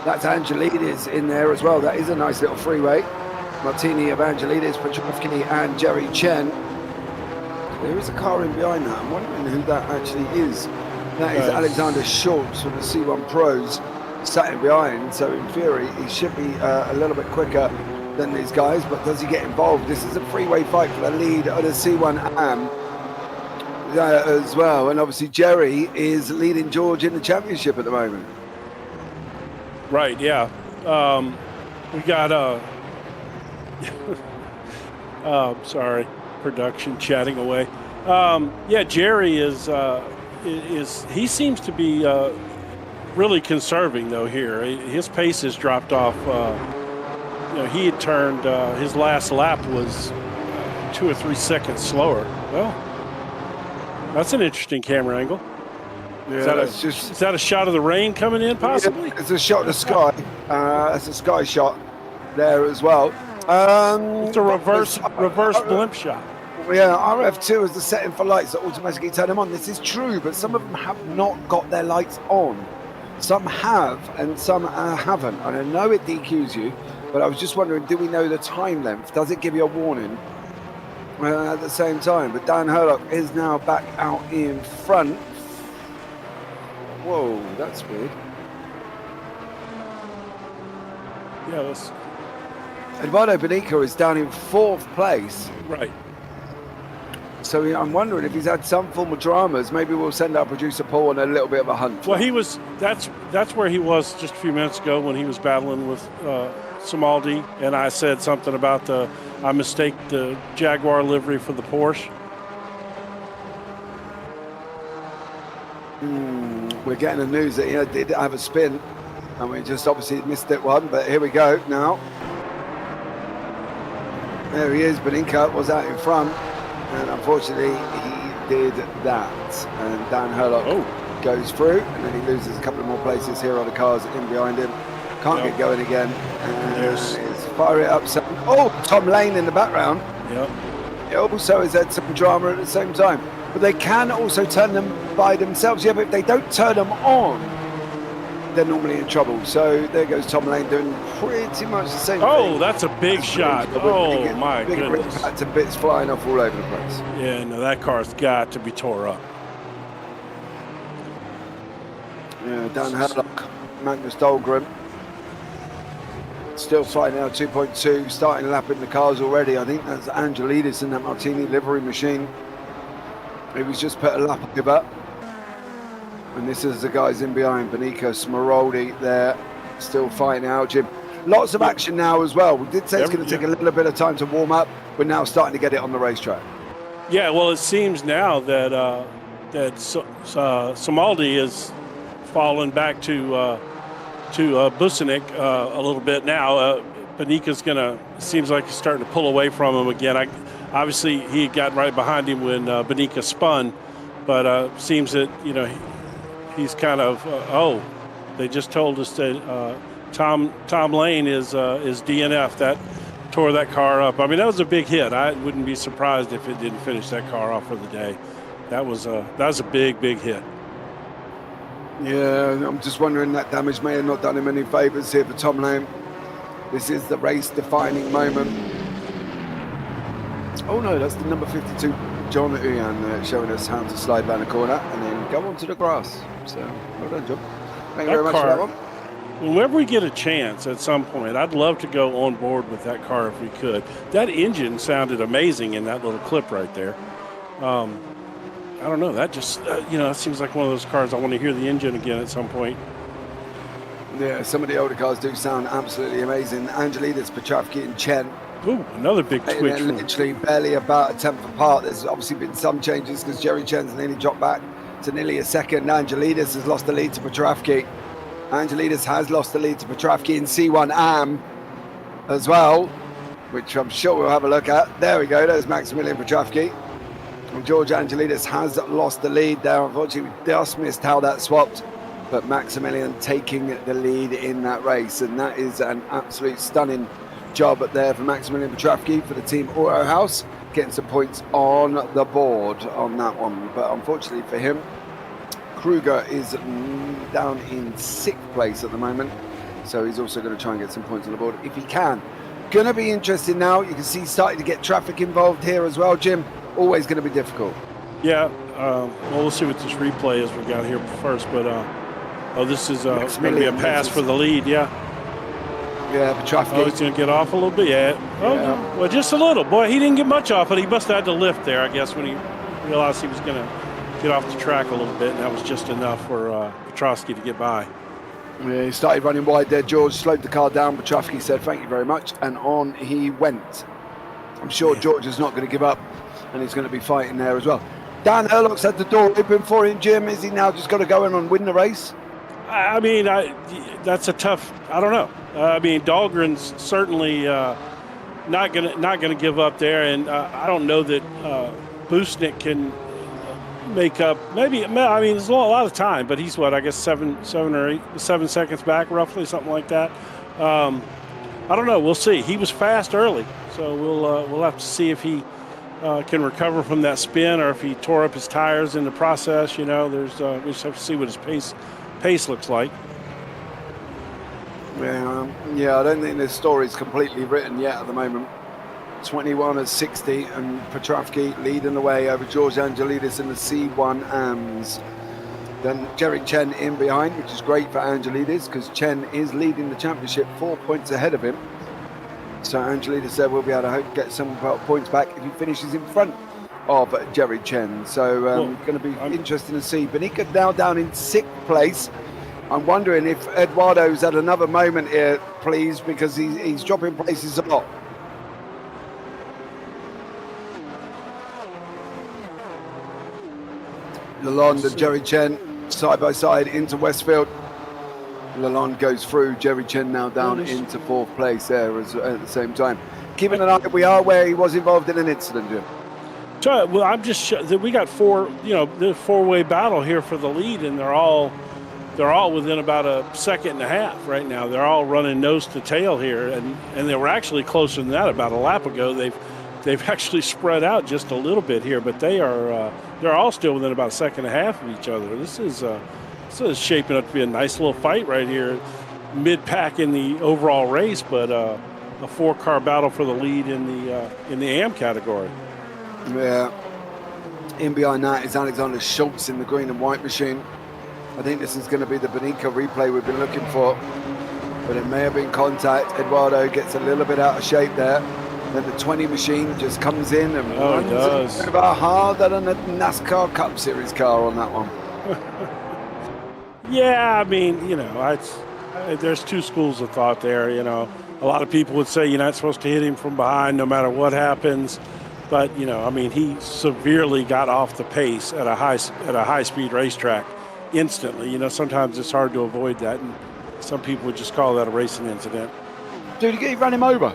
That's Angelidis in there as well. That is a nice little freeway. Martini, Evangelidis, Petrovsky, and Jerry Chen. There is a car in behind that. I'm wondering who that actually is. That is Alexander Schultz from the C1 Pros sat in behind. So in theory, he should be a little bit quicker than these guys. But does he get involved? This is a freeway fight for the lead of the C1 AM as well. And obviously Jerry is leading George in the championship at the moment. Right, yeah. We got sorry, production chatting away. Yeah, Jerry is he seems to be really conserving though here. His pace has dropped off. He had turned his last lap was 2 or 3 seconds slower. Well, that's an interesting camera angle. Yeah, is that a shot of the rain coming in possibly? Yeah, it's a shot of the sky. It's a sky shot there as well. It's a reverse blimp shot. Yeah, RF2 is the setting for lights that automatically turn them on. This is true, but some of them have not got their lights on. Some have, and some haven't. And I know it DQs you, but I was just wondering, do we know the time length? Does it give you a warning at the same time? But Dan Herlock is now back out in front. Whoa, that's weird. Yeah, that's... Eduardo Bonica is down in 4th place. Right. So I'm wondering if he's had some form of dramas. Maybe we'll send our producer Paul on a little bit of a hunt. Well, that's where he was just a few minutes ago when he was battling with Simaldi, and I said something about I mistake the Jaguar livery for the Porsche. We're getting the news that he did have a spin, and we just obviously missed it one, but here we go now. There he is. Bonica was out in front, and unfortunately he did that, and Dan Herlock goes through, and then he loses a couple of more places here on the cars in behind him. Can't get going again, and he's fire it up. Tom Lane in the background. Yep. It also has had some drama at the same time, but they can also turn them by themselves. Yeah, but if they don't turn them on, they're normally in trouble. So there goes Tom Lane doing pretty much the same thing. Oh, that's a big shot. Oh, my goodness. Big bits flying off all over the place. Yeah, no, that car's got to be tore up. Yeah, Dan Herlock, Magnus Dahlgren. Still fighting out 2.2, starting lap in the cars already. I think that's Angelidis in that Martini livery machine. He was just put a lap over. And this is the guys in behind. Bonica, Smaroldi there, still fighting out, Jim. Lots of action now as well. We did say it's going to take a little bit of time to warm up. We're now starting to get it on the racetrack. Yeah, well, it seems now that Simaldi is falling back to Busenik a little bit now. Bonica's seems like he's starting to pull away from him again. Obviously, he had gotten right behind him when Bonica spun, but seems that, he's kind of, they just told us that Tom Lane is DNF. That tore that car up. I mean, that was a big hit. I wouldn't be surprised if it didn't finish that car off for the day. That was a big hit. Yeah, I'm just wondering that damage may have not done him any favours here for Tom Lane. This is the race-defining moment. Oh no, that's the number 52, John Uyan, showing us how to slide down the corner and then go onto the grass. So, well done, John. Thank you very much for that one. Whenever we get a chance at some point, I'd love to go on board with that car if we could. That engine sounded amazing in that little clip right there. I don't know. That just, it seems like one of those cars I want to hear the engine again at some point. Yeah, some of the older cars do sound absolutely amazing. Angelidis, Petrovsky, and Chen. Ooh, another big switch. Literally barely about a tenth apart. There's obviously been some changes because Jerry Chen's nearly dropped back to nearly a second. Angelidis has lost the lead to Petrovsky. Angelidis has lost the lead to Petrovsky in C1 AM as well, which I'm sure we'll have a look at. There we go. There's Maximilian Petrovsky. George Angelidis has lost the lead there. Unfortunately, we just missed how that swapped, but Maximilian taking the lead in that race, and that is an absolute stunning job there for Maximilian Petrovsky for the team Auto House, getting some points on the board on that one. But unfortunately for him, Kruger is down in 6th place at the moment, so he's also going to try and get some points on the board if he can. Going to be interesting now. You can see starting to get traffic involved here as well, Jim. Always going to be difficult. Yeah, well, we'll see what this replay is we got here first, but this is going to be a pass for the lead, yeah. Yeah, Petrovsky. He's going to get off a little bit, yeah. Oh, well, just a little. Boy, he didn't get much off, but he must have had to lift there, I guess, when he realized he was going to get off the track a little bit, and that was just enough for Petrovsky to get by. Yeah, he started running wide there. George slowed the car down. Petrovsky said, thank you very much. And on he went. I'm sure George is not going to give up, and he's going to be fighting there as well. Dan Herlock's had the door open for him, Jim. Is he now just got to go in and win the race? I mean, that's a tough. I don't know. I mean, Dahlgren's certainly not gonna give up there, and I don't know that Busnik can make up. Maybe. I mean, there's a lot of time, but he's what, I guess 7 seconds back, roughly, something like that. I don't know. We'll see. He was fast early, so we'll have to see if he can recover from that spin, or if he tore up his tires in the process. You know, we just have to see what his pace looks like. Yeah, I don't think this story's completely written yet at the moment. 21 at 60, and Petrovsky leading the way over George Angelidis in the C1 AMS. Then Jerry Chen in behind, which is great for Angelidis, because Chen is leading the championship 4 points ahead of him. So Angelidis said we'll be able to get some points back if he finishes in front of Jerry Chen. So going to be interesting to see. Benica now down in 6th place. I'm wondering if Eduardo's had another moment here, please, because he's dropping places a lot. Lalonde and Jerry Chen side by side into Westfield. Lalonde goes through. Jerry Chen now down into 4th place there at the same time. Keeping an eye, we are where he was involved in an incident, Jim. Well, I'm just we got the 4-way battle here for the lead, and they're all within about a second and a half right now. They're all running nose to tail here, and they were actually closer than that about a lap ago. They've actually spread out just a little bit here, but they're all still within about a second and a half of each other. This is shaping up to be a nice little fight right here, mid-pack in the overall race, but a 4-car battle for the lead in the AM category. Yeah. In behind that is Alexander Schultz in the green and white machine. I think this is going to be the Benica replay we've been looking for, but it may have been contact. Eduardo gets a little bit out of shape there. Then the 20 machine just comes in and runs a bit harder than a NASCAR Cup Series car on that one. Yeah, I mean, there's two schools of thought there. You know, a lot of people would say you're not supposed to hit him from behind no matter what happens. But, I mean, he severely got off the pace at a high-speed racetrack instantly. Sometimes it's hard to avoid that, and some people would just call that a racing incident. Dude, he ran him over.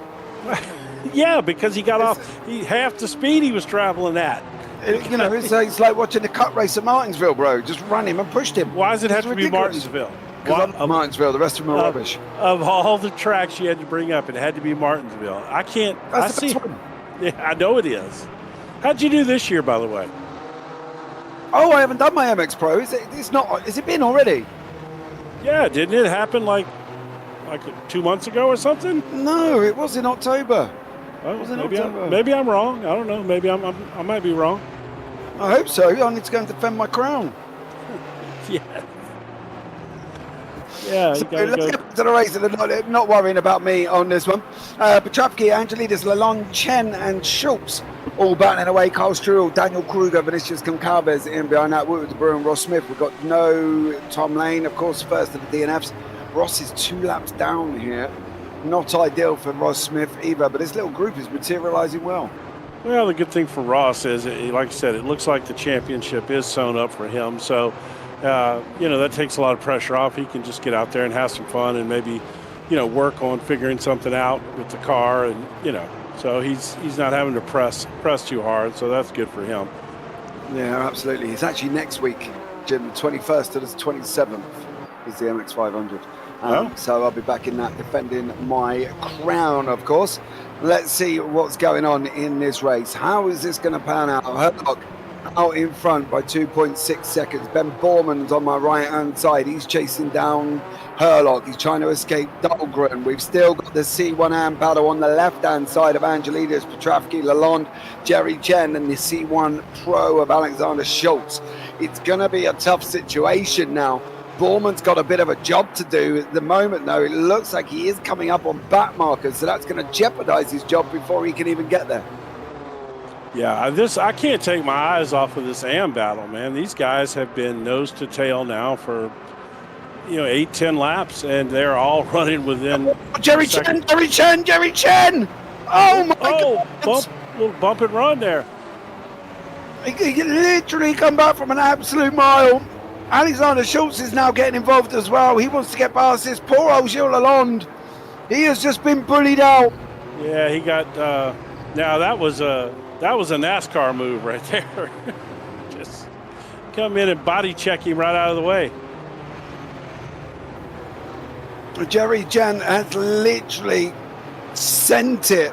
Yeah, because he got off half the speed he was traveling at. It's like watching the Cup race at Martinsville, bro. Just ran him and pushed him. Why does it have to be Martinsville? Because Martinsville, the rest of them are rubbish. Of all the tracks you had to bring up, it had to be Martinsville. I can't. That's the best one. Yeah, I know it is. How'd you do this year, by the way? Oh, I haven't done my MX Pro. Is it been already? Yeah, didn't it happen like 2 months ago or something? No, it was in October. Oh, maybe I'm wrong. I don't know. Maybe I might be wrong. I hope so. I need to go and defend my crown. Yeah. Yeah. So let's get to the race. They're not worrying about me on this one. Petrovsky, Angelidis, Lalonde, Chen, and Schultz all battling away. Carl Struhl, Daniel Kruger, Vinicius Goncalves in behind that. Wood Brewer and Ross Smith. We've got no Tom Lane, of course, first of the DNFs. Ross is 2 laps down here. Not ideal for Ross Smith either, but this little group is materializing well. Well, the good thing for Ross is, like I said, it looks like the championship is sewn up for him. So, that takes a lot of pressure off. He can just get out there and have some fun and maybe, work on figuring something out with the car. And, so he's not having to press too hard. So that's good for him. Yeah, absolutely. It's actually next week, Jim, the 21st to the 27th is the MX 500. So I'll be back in that, defending my crown, of course. Let's see what's going on in this race. How is this going to pan out? Herlock out in front by 2.6 seconds. Ben Borman's on my right-hand side. He's chasing down Herlock. He's trying to escape Dahlgren. We've still got the C1 AM battle on the left-hand side of Angelidis, Petrovsky, Lalonde, Jerry Chen, and the C1 Pro of Alexander Schultz. It's going to be a tough situation now. Borman's got a bit of a job to do at the moment, though. It looks like he is coming up on back markers, so that's going to jeopardize his job before he can even get there. Yeah, I can't take my eyes off of this AM battle, man. These guys have been nose to tail now for, 8-10 laps, and they're all running within. Jerry Chen! Oh my God! Little bump and run there. He literally come back from an absolute mile. Alexander Schultz is now getting involved as well. He wants to get past this poor old Gilles Lalonde. He has just been bullied out. Yeah, he got. Now that was a NASCAR move right there. Just come in and body check him right out of the way. Jerry Chen has literally sent it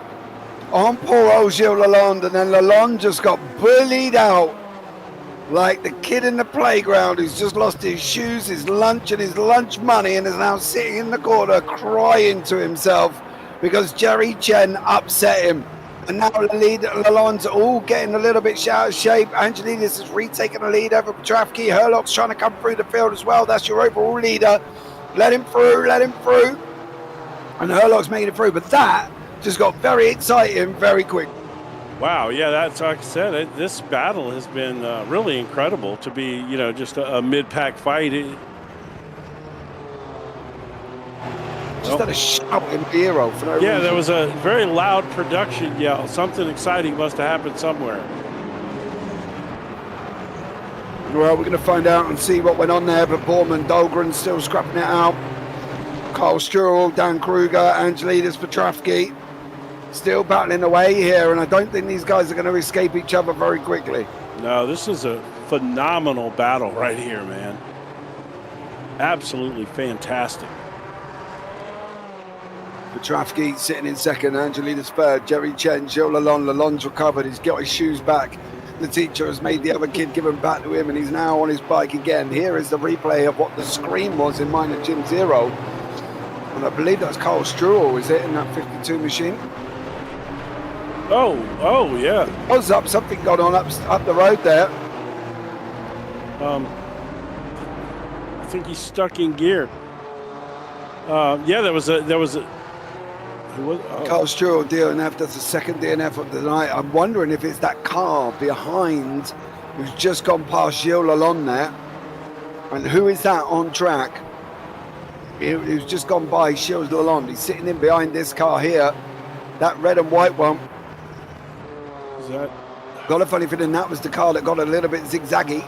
on poor old Gilles Lalonde, and then Lalonde just got bullied out like the kid in the playground who's just lost his shoes, his lunch, and his lunch money, and is now sitting in the corner crying to himself because Jerry Chen upset him. And now Lalonde's all getting a little bit out of shape. Angelidis is retaking the lead over Petrovsky. Herlock's trying to come through the field as well. That's your overall leader. Let him through. And Herlock's making it through. But that just got very exciting very quick. Wow, yeah, that's like I said. This battle has been really incredible to be, just a mid-pack fight. Just had a shout in Hero for no reason. Yeah, there was a very loud production yell. Something exciting must have happened somewhere. Well, we're going to find out and see what went on there, but Borman, Dahlgren still scrapping it out. Carl Sturl, Dan Kruger, Angelidis Petrovsky still battling away here, and I don't think these guys are going to escape each other very quickly. No, this is a phenomenal battle right here, man. Absolutely fantastic. Petrovsky sitting in second, Angelidis third, Jerry Chen, Gilles Lalonde. Lalonde's recovered, he's got his shoes back. The teacher has made the other kid give them back to him, and he's now on his bike again. Here is the replay of what the screen was in Minor Gym Zero. And I believe that's Carl Struhl, is it, in that 52 machine? Oh, yeah. What's up? Something got on up the road there. I think he's stuck in gear. Yeah, there was a. Carl Struhl DNF. That's the second DNF of the night. I'm wondering if it's that car behind who's just gone past Gilles Lalonde there. And who is that on track? Who's just gone by Gilles Lalonde. He's sitting in behind this car here. That red and white one. Is that? Got a funny feeling that was the car that got a little bit zigzaggy.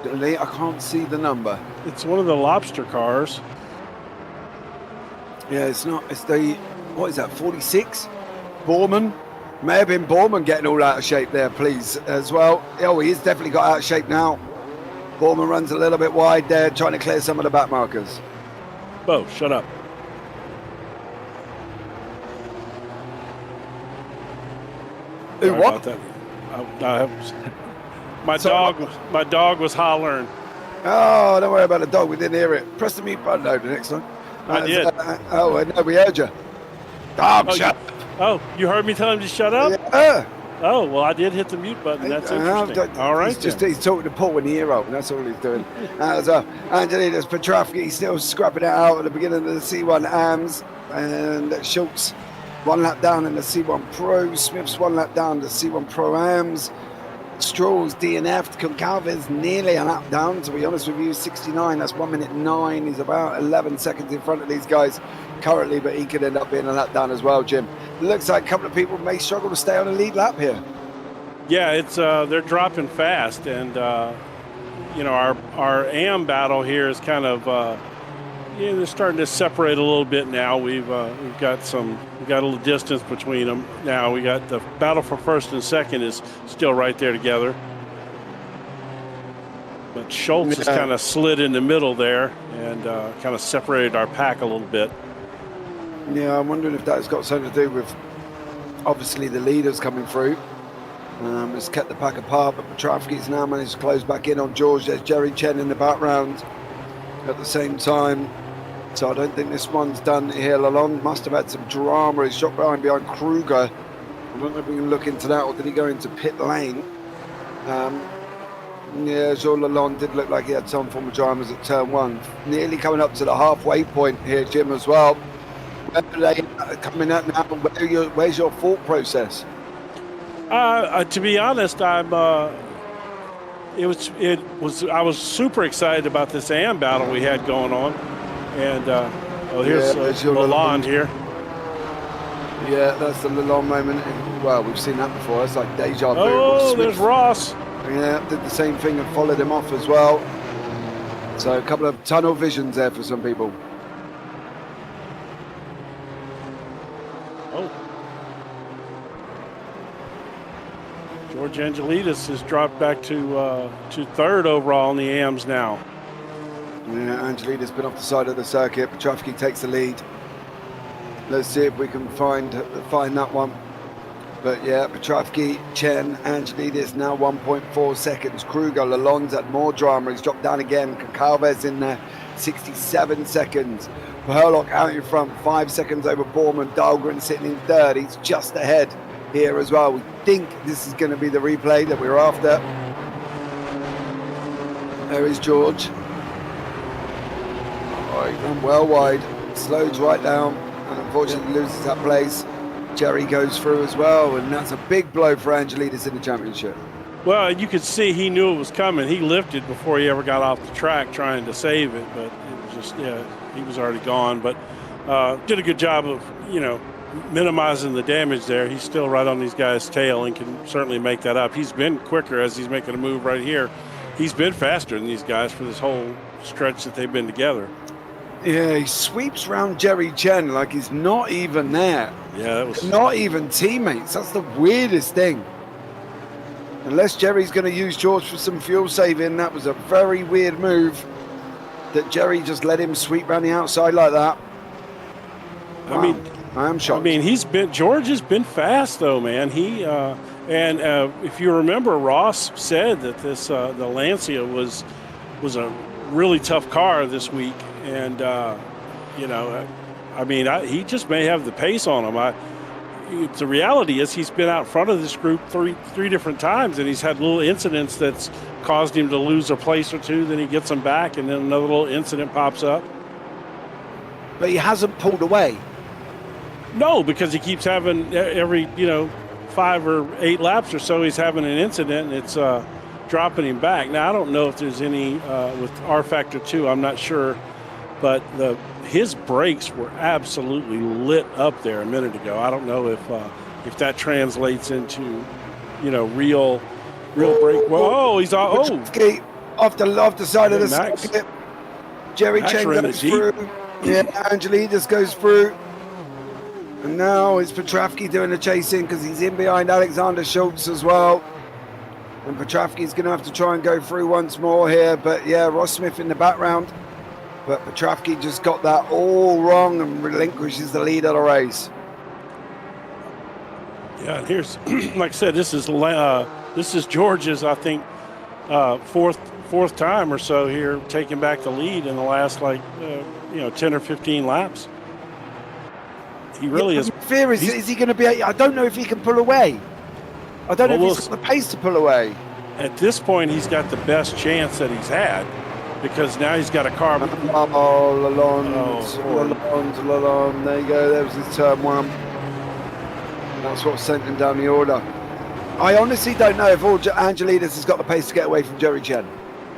I can't see the number. It's one of the lobster cars. Yeah, it's not. It's the, what is that, 46? Borman. May have been Borman getting all out of shape there, please, as well. Oh, he's definitely got out of shape now. Borman runs a little bit wide there, trying to clear some of the back markers. Oh, shut up. Ooh, Sorry what? About that. My dog was hollering. Oh, don't worry about the dog. We didn't hear it. Press the mute button though the next time. I did. Oh, no, we heard you. Dog, shut up. Oh, you heard me tell him to shut up? Yeah. Oh, well, I did hit the mute button. That's interesting. All right. He's talking to Paul in the ear open. That's all he's doing. So, Angelidis Petrovsky still scrapping it out at the beginning of the C1 AMS. And Schultz 1 lap down in the C1 Pro. Smith's 1 lap down the C1 Pro AMS. Stroll's DNF'd. Concalves nearly a lap down, to be honest with you. 69, that's 1 minute 9. He's about 11 seconds in front of these guys currently, but he could end up being a lap down as well, Jim. It looks like a couple of people may struggle to stay on a lead lap here. Yeah, it's they're dropping fast, and our AM battle here is kind of they're starting to separate a little bit now. We've got a little distance between them now. We got the battle for first and second is still right there together, but Schultz has kind of slid in the middle there and kind of separated our pack a little bit. Yeah, I'm wondering if that's got something to do with obviously the leaders coming through. It's kept the pack apart, but Petrovsky's now managed to close back in on George. There's Jerry Chen in the background at the same time. So I don't think this one's done here. Lalonde must have had some drama. He's shot behind Kruger. I don't know if we can look into that, or did he go into pit lane? Yeah, Jean Lalonde did look like he had some form of dramas at turn 1. Nearly coming up to the halfway point here, Jim, as well. Where are they coming up now? Where's your thought process? To be honest, I'm I was super excited about this AM battle we had going on. And here's Lalonde here. Yeah, that's the Lalonde moment. Well, we've seen that before. It's like deja vu. Oh, there's Ross. Yeah, did the same thing and followed him off as well. So a couple of tunnel visions there for some people. Oh. George Angelidis has dropped back to third overall in the AMs now. Yeah, Angelidis been off the side of the circuit. Petrovsky takes the lead. Let's see if we can find that one. But yeah, Petrovsky, Chen, Angelidis now 1.4 seconds. Kruger, Lalonde's had more drama. He's dropped down again. Calves in there, 67 seconds. Herlock out in front, 5 seconds over Borman. Dahlgren sitting in third. He's just ahead here as well. We think this is going to be the replay that we're after. There is George. Oh, he ran well wide. Slows right down and unfortunately loses that place. Jerry goes through as well, and that's a big blow for Angelidis in the championship. Well, you could see he knew it was coming. He lifted before he ever got off the track trying to save it, but it was just, he was already gone. But did a good job of, minimizing the damage there. He's still right on these guys' tail and can certainly make that up. He's been quicker as he's making a move right here. He's been faster than these guys for this whole stretch that they've been together. Yeah, he sweeps round Jerry Chen like he's not even there. Yeah, that was not even teammates. That's the weirdest thing. Unless Jerry's going to use George for some fuel saving, that was a very weird move that Jerry just let him sweep round the outside like that. Wow. I am shocked. George has been fast though, man. He if you remember, Ross said that this the Lancia was a really tough car this week, and he just may have the pace on him. The reality is he's been out front of this group three different times, and he's had little incidents that's caused him to lose a place or two. Then he gets them back, and then another little incident pops up. But he hasn't pulled away. No, because he keeps having every 5 or 8 laps or so, he's having an incident, and it's dropping him back. Now I don't know if there's any with R Factor 2. I'm not sure, but his brakes were absolutely lit up there a minute ago. I don't know if that translates into real brake. Whoa, he's off the side of the circuit. Jerry Chen goes through. Yeah, Angelidis goes through. And now it's Petrovsky doing the chasing because he's in behind Alexander Schultz as well. And Petrovsky's going to have to try and go through once more here. But yeah, Ross Smith in the background. But Petrovsky just got that all wrong and relinquishes the lead of the race. Yeah, here's, like I said, this is George's, I think, fourth time or so here taking back the lead in the last 10 or 15 laps. He really is. Fear is he going to be? I don't know if he can pull away. I don't know if he's got the pace to pull away. At this point, he's got the best chance that he's had because now he's got a car. Lalonde. There you go. There was his turn one. That's what sent him down the order. I honestly don't know if Angelidis has got the pace to get away from Jerry Chen.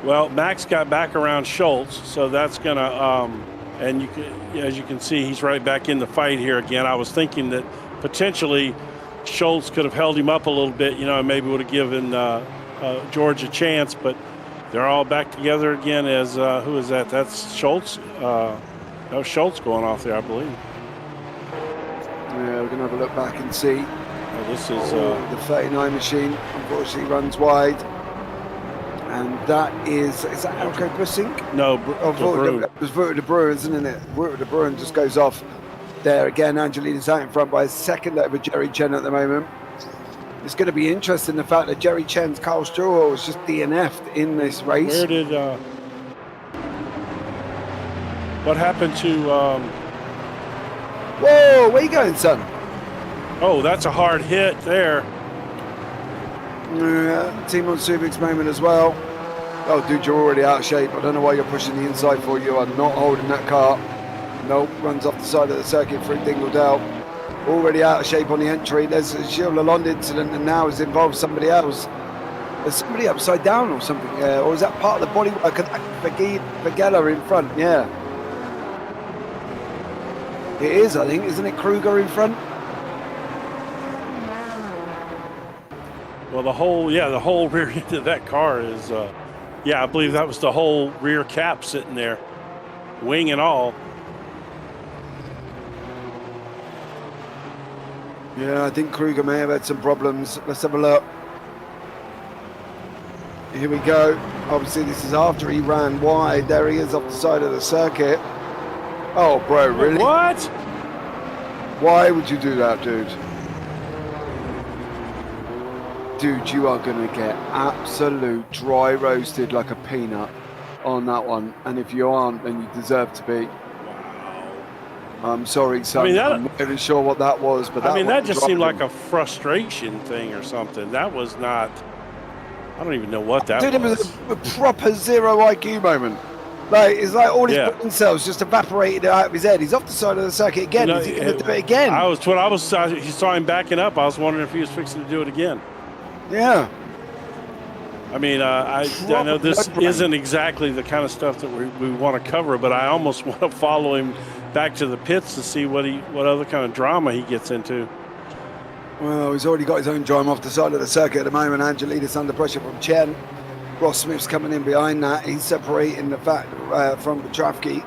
Well, Max got back around Schultz, so that's going to. And as you can see, he's right back in the fight here again. I was thinking that potentially Schultz could have held him up a little bit, maybe would have given George a chance, but they're all back together again as, who is that? That's Schultz. That was Schultz going off there, I believe. Yeah, we're going to have a look back and see. This is the 39 machine, unfortunately, runs wide. And that is that Elko Bussink? No, it was Wouter de Bruin, isn't it? Wouter de Bruin just goes off there again. Angelidis out in front by a second over Jerry Chen at the moment. It's going to be interesting the fact that Jerry Chen's Carl Struhl was just DNF'd in this race. Where did what happened to whoa, where you going, son? Oh, that's a hard hit there. Timon Subik's moment as well. Oh, dude, you're already out of shape. I don't know why you're pushing the inside for. You are not holding that car. Nope, runs off the side of the circuit through Dingledale. Already out of shape on the entry. There's a Gilles Lalonde incident and now has involved somebody else. There's somebody upside down or something, or is that part of the bodywork of Vagella in front? Yeah. It is, I think, isn't it? Kruger in front? Well, the whole rear end of that car is, I believe that was the whole rear cap sitting there, wing and all. Yeah, I think Kruger may have had some problems. Let's have a look. Here we go. Obviously, this is after he ran wide. There he is off the side of the circuit. Oh, bro, really? What? Why would you do that, dude? Dude, you are going to get absolute dry roasted like a peanut on that one. And if you aren't, then you deserve to be. I'm sorry, son. I'm not really sure what that was, but that just seemed like a frustration thing or something. That was not. I don't even know what that was. Dude, it was a proper zero IQ moment. Like, it's like all his brain cells just evaporated out of his head. He's off the side of the circuit again. Is he going to do it again? He saw him backing up. I was wondering if he was fixing to do it again. Yeah. I mean, I know this isn't exactly the kind of stuff that we want to cover, but I almost want to follow him back to the pits to see what other kind of drama he gets into. Well, he's already got his own drama off the side of the circuit at the moment. Angelidis under pressure from Chen. Ross Smith's coming in behind that. He's separating the fact from Petrovsky.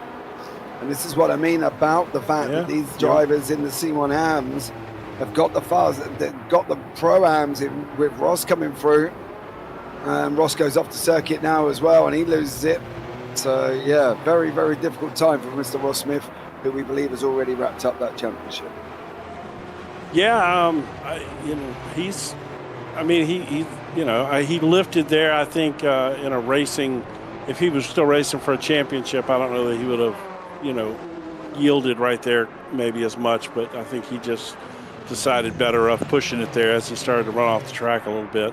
And this is what I mean about the fact that these drivers in the C1 AMs have got they've got the Pro AMs in with Ross coming through. Ross goes off the circuit now as well, and he loses it. So, yeah, very, very difficult time for Mr. Ross Smith, who we believe has already wrapped up that championship. Yeah, he lifted there, I think, in a racing. If he was still racing for a championship, I don't know that he would have, yielded right there maybe as much, but I think he just decided better off pushing it there as he started to run off the track a little bit.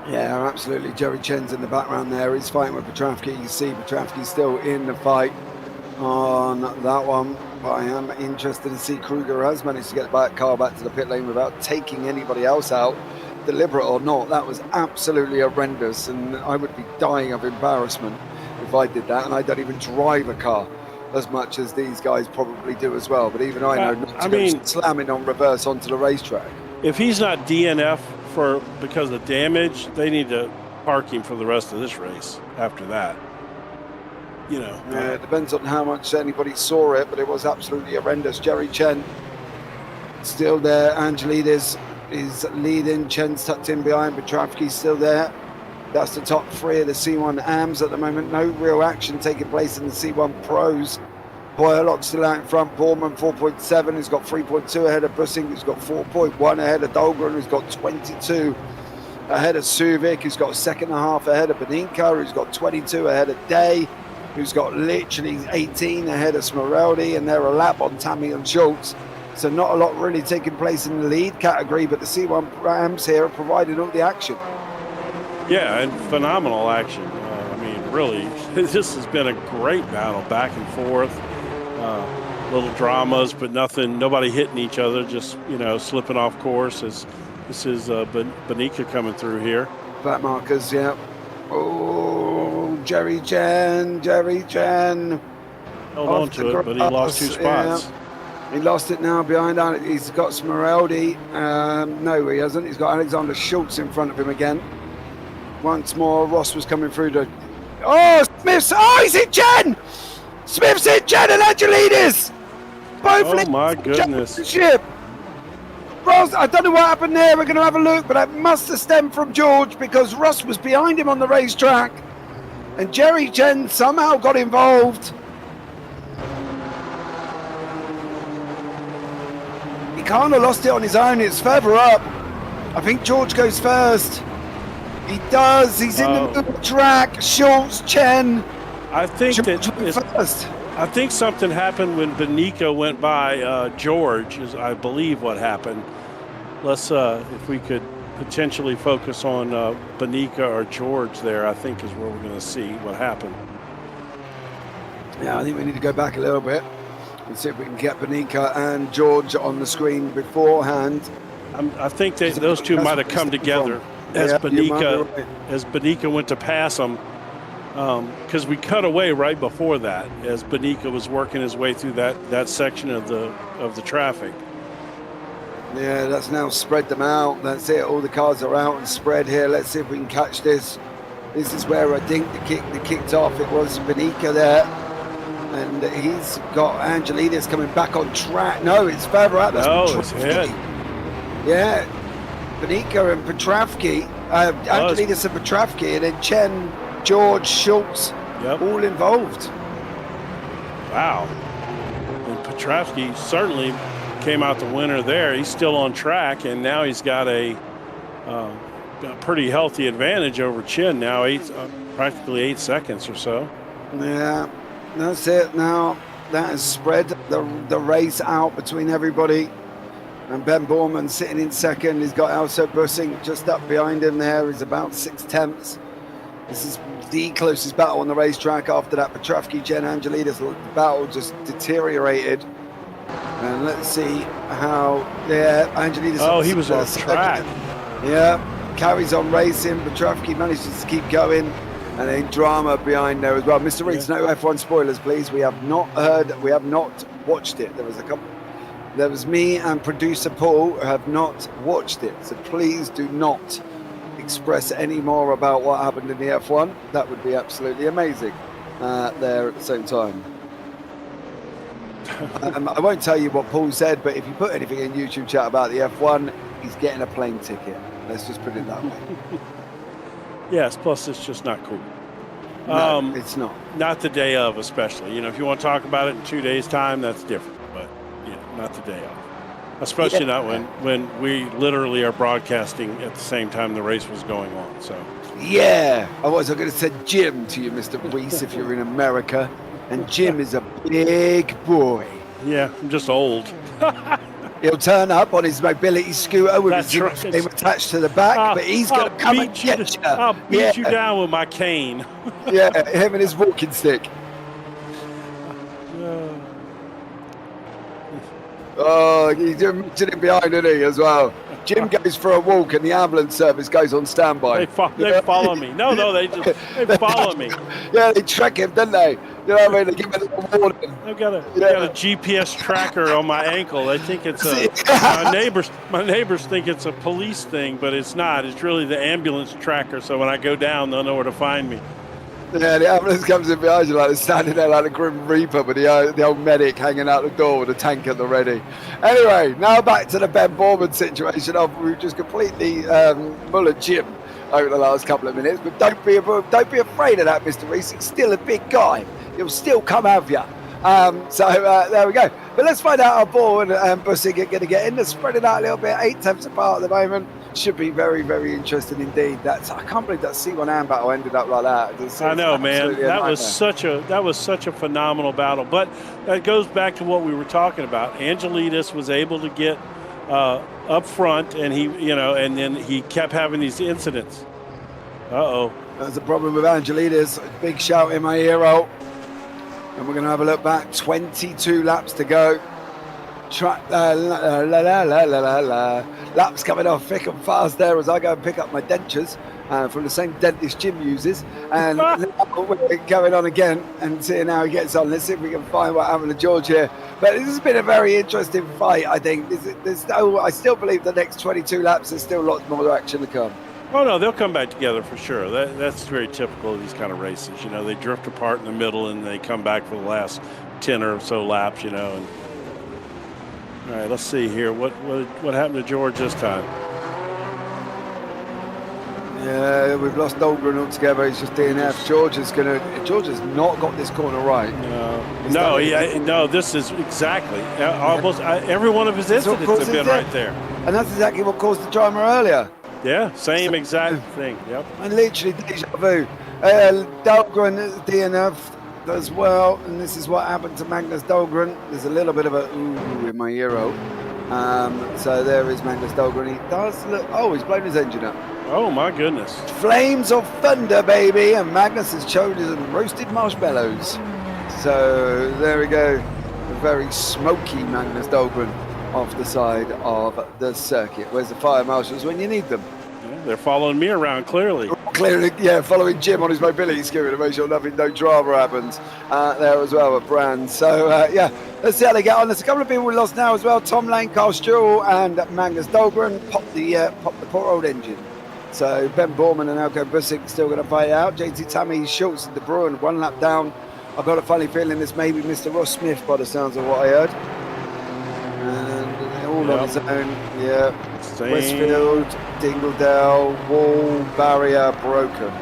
Yeah, absolutely. Jerry Chen's in the background there. He's fighting with Petrovsky. You see Petrovsky still in the fight on that one. But I am interested to see Kruger has managed to get the car back to the pit lane without taking anybody else out, deliberate or not. That was absolutely horrendous, and I would be dying of embarrassment if I did that. And I don't even drive a car as much as these guys probably do as well. But even I know not to go slamming on reverse onto the racetrack. If he's not DNF because of damage, they need to park him for the rest of this race after that. Yeah, it depends on how much anybody saw it, but it was absolutely horrendous. Jerry Chen still there. Angelidis is leading. Chen's tucked in behind. Petrovsky's still there. That's the top three of the C1 AMs at the moment. No real action taking place in the C1 Pros. Boyerlock still out in front. Borman 4.7. He's got 3.2 ahead of Bussing. He's got 4.1 ahead of Dahlgren. He's got 22 ahead of Suvic. He's got a second and a half ahead of Beninka. He's got 22 ahead of Day, who's got literally 18 ahead of Smeraldi, and they're a lap on Tammy and Schultz. So not a lot really taking place in the lead category, but the C1 Rams here are providing all the action. Yeah, and phenomenal action. Really, this has been a great battle, back and forth. Little dramas, but nobody hitting each other, just, slipping off course. This is Benica coming through here. Back markers, yeah. Oh, Jerry Chen. Held on to it, but he lost 2 spots. Yeah. He lost it now behind. He's got Smeraldi. No, he hasn't. He's got Alexander Schultz in front of him again. Once more, Ross was coming through to... Oh, Smith's... Oh, he's in Chen! Smith's in Chen and Angelidis! Both my goodness. Ross, I don't know what happened there. We're going to have a look, but that must have stemmed from George, because Ross was behind him on the racetrack. And Jerry Chen somehow got involved. He kind of lost it on his own. It's further up. I think George goes first. He does. He's in the middle of the track. Schultz, Chen. I think first. I think something happened when Benica went by George, is I believe what happened. Let's, if we could potentially focus on Benica or George there, I think is where we're going to see what happened. Yeah, I think we need to go back a little bit and see if we can get Benica and George on the screen beforehand. I think those two might have come together. as Benica right. as Benica went to pass him, because we cut away right before that as Benica was working his way through that section of the traffic. Yeah, that's now spread them out. That's it. All the cars are out and spread here. Let's see if we can catch this. This is where I think the kicked off. It was Benica there. And he's got Angelidis coming back on track. No, it's further out. That's it's hit. Yeah. Benica and Petravsky. Angelidis and Petravsky. And then Chen, George, Schultz. Yep. All involved. Wow. And Petravsky certainly came out the winner there. He's still on track, and now he's got a pretty healthy advantage over Chin now, practically 8 seconds or so. Yeah, that's it now. That has spread the race out between everybody. And Ben Borman sitting in second. He's got Elso Bussing just up behind him there. He's about 6/10. This is the closest battle on the racetrack. After that, Petravsky, Jen Angelidis, the battle just deteriorated. And let's see how, Angelidis. Oh, he was on track. Yeah, carries on racing. Petravsky manages to keep going. And then drama behind there as well. Mr. Reeds, no F1 spoilers, please. We have not watched it. There was me and producer Paul who have not watched it. So please do not express any more about what happened in the F1. That would be absolutely amazing there at the same time. I won't tell you what Paul said, but if you put anything in YouTube chat about the F1, he's getting a plane ticket. Let's just put it that way. Yes, plus it's just not cool. No, it's not. Not the day of, especially. If you want to talk about it in 2 days' time, that's different. But, not the day of. Especially not when we literally are broadcasting at the same time the race was going on. So. Yeah, I was going to say Jim to you, Mr. Reese, if you're in America. And Jim is a big boy. Yeah, I'm just old. He'll turn up on his mobility scooter with his name attached to the back, but he's going to come and get you. I'll beat you down with my cane. Yeah, him and his walking stick. Oh, he's mentioning behind, isn't he, as well? Jim goes for a walk and the ambulance service goes on standby. They follow me. No, they follow me. Yeah, they track him, don't they? You know what I mean? They give him a little warning. I've got a GPS tracker on my ankle. They think it's my neighbors think it's a police thing, but it's not. It's really the ambulance tracker. So when I go down, they'll know where to find me. Yeah, the ambulance comes in behind you, like standing there like a Grim Reaper with the old medic hanging out the door with a tank at the ready. Anyway, now back to the Ben Borman situation. We've just completely mullered Jim over the last couple of minutes, but don't be afraid of that, Mr. Reese. He's still a big guy. He'll still come at you. So there we go. But let's find out how Ball and Bussing are going to get in. They're spreading out a little bit, 8/10 apart at the moment. Should be very, very interesting indeed. I can't believe that C1 battle ended up like that. I know, man. That was such a phenomenal battle. But that goes back to what we were talking about. Angelidis was able to get up front, and and then he kept having these incidents. There's a problem with Angelidis. Big shout in my ear. And we're going to have a look back. 22 laps to go. Laps coming off thick and fast there as I go and pick up my dentures from the same dentist Jim uses. And we're going on again and seeing how he gets on. Let's see if we can find what happened to George here. But this has been a very interesting fight, I think. I still believe the next 22 laps, there's still lots more action to come. Oh, no, they'll come back together for sure. That's very typical of these kind of races. They drift apart in the middle and they come back for the last 10 or so laps, And all right, let's see here. What happened to George this time? Yeah, we've lost Dahlgren altogether. He's just DNF. George has not got this corner right. No. This is exactly almost every one of his incidents have been right there. And that's exactly what caused the drama earlier. Yeah, same exact thing. Yep. And literally deja vu. Dahlgren is DNF as well, and this is what happened to Magnus Dahlgren. There's a little bit of a ooh in my ear. So there is Magnus Dahlgren. He does look. Oh, he's blown his engine up. Oh my goodness! Flames of thunder, baby! And Magnus has chosen roasted marshmallows. So there we go. A very smoky Magnus Dahlgren off the side of the circuit. Where's the fire marshals when you need them? Yeah. They're following me around, clearly. Clearly, yeah, following Jim on his mobility scooter to make sure no drama happens there as well at Brand. So, yeah, let's see how they get on. There's a couple of people we lost now as well. Tom Lane, Carl Struhl, and Magnus Dahlgren popped the poor old engine. So Ben Borman and Elko Busick still going to fight it out. JT Tammy, Schultz, and De Bruin 1 lap down. I've got a funny feeling this may be Mr. Ross Smith by the sounds of what I heard. And all on his own, yeah. Same. Westfield, Dingledale, wall, barrier, broken.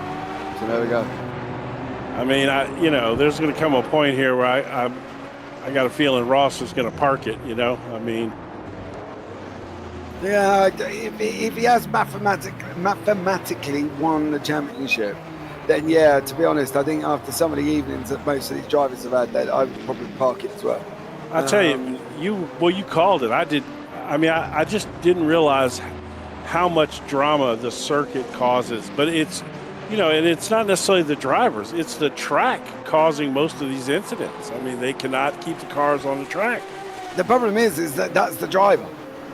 So there we go. I mean, there's going to come a point here where I got a feeling Ross is going to park it, I mean. Yeah, if he has mathematically won the championship, then yeah, to be honest, I think after some of the evenings that most of these drivers have had, I would probably park it as well. I tell you, you called it. I did. I mean, I just didn't realize how much drama the circuit causes. But it's, and it's not necessarily the drivers. It's the track causing most of these incidents. I mean, they cannot keep the cars on the track. The problem is that that's the driver.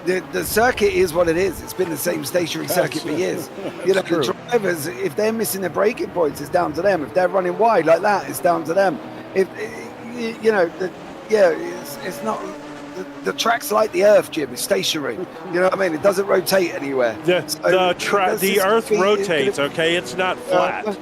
The circuit is what it is. It's been the same stationary circuit for years. The drivers, if they're missing their braking points, it's down to them. If they're running wide like that, it's down to them. If it's not. The track's like the Earth, Jim. It's stationary. You know what I mean? It doesn't rotate anywhere. The Earth rotates. Okay, it's not flat.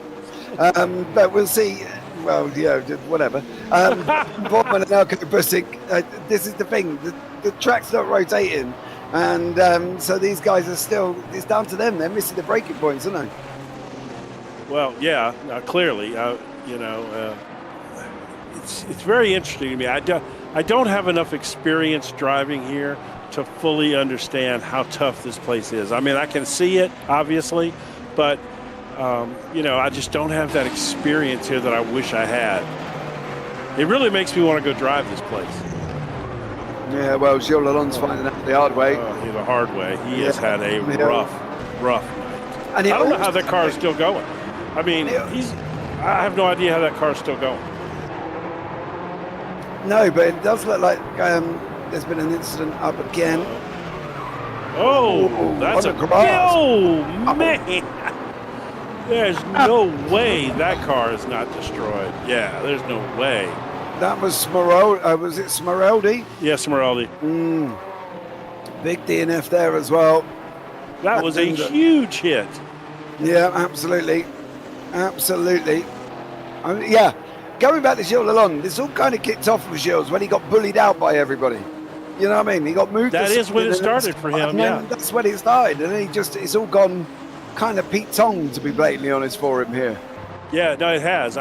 But we'll see. Well, yeah, whatever. Borman and Elko Busick. This is the thing. The track's not rotating. And so these guys are still, it's down to them. They're missing the braking points, aren't they? Well, yeah, clearly, it's very interesting to me. I don't have enough experience driving here to fully understand how tough this place is. I mean, I can see it, obviously, but, I just don't have that experience here that I wish I had. It really makes me want to go drive this place. Yeah, well, Gilles Lalonde's finding out the hard way. The hard way. He has had a rough night. And I don't know how that car is still going. I mean, I have no idea how that car is still going. No, but it does look like there's been an incident up again. Oh, that's man. There's no way that car is not destroyed. Yeah, there's no way. That was Smeraldi. Was it Smeraldi? Yeah, Smeraldi. Big DNF there as well. That was a huge hit. Yeah, absolutely. Absolutely. Going back to Gilles Lalonde, this all kind of kicked off with Gilles when he got bullied out by everybody. You know what I mean? He got moved. That is when it started for him, yeah. That's when it started. And then it's all gone kind of Pete Tong, to be blatantly honest, for him here. Yeah, no, it has.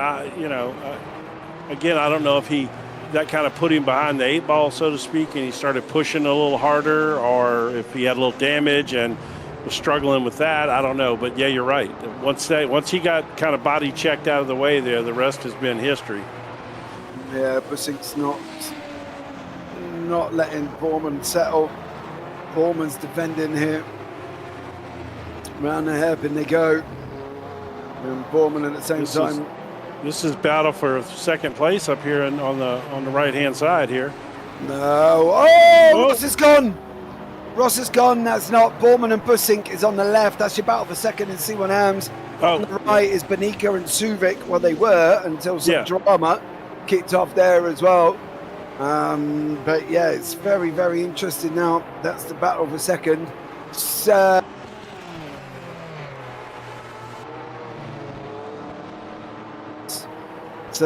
Again, I don't know if that kind of put him behind the 8 ball, so to speak, and he started pushing a little harder, or if he had a little damage and was struggling with that. I don't know, but yeah, you're right. Once he got kind of body checked out of the way there, the rest has been history. Yeah, Busick's not letting Borman settle. Borman's defending here. Round the hairpin they go. And Borman at the same time. This is battle for second place up here on the right-hand side here. No. Ross is gone. Ross is gone. That's not. Borman and Busick is on the left. That's your battle for second in C1 Hams. On the right is Benica and Suvik. Well, they were until some drama kicked off there as well. But yeah, it's very, very interesting now. That's the battle for second. So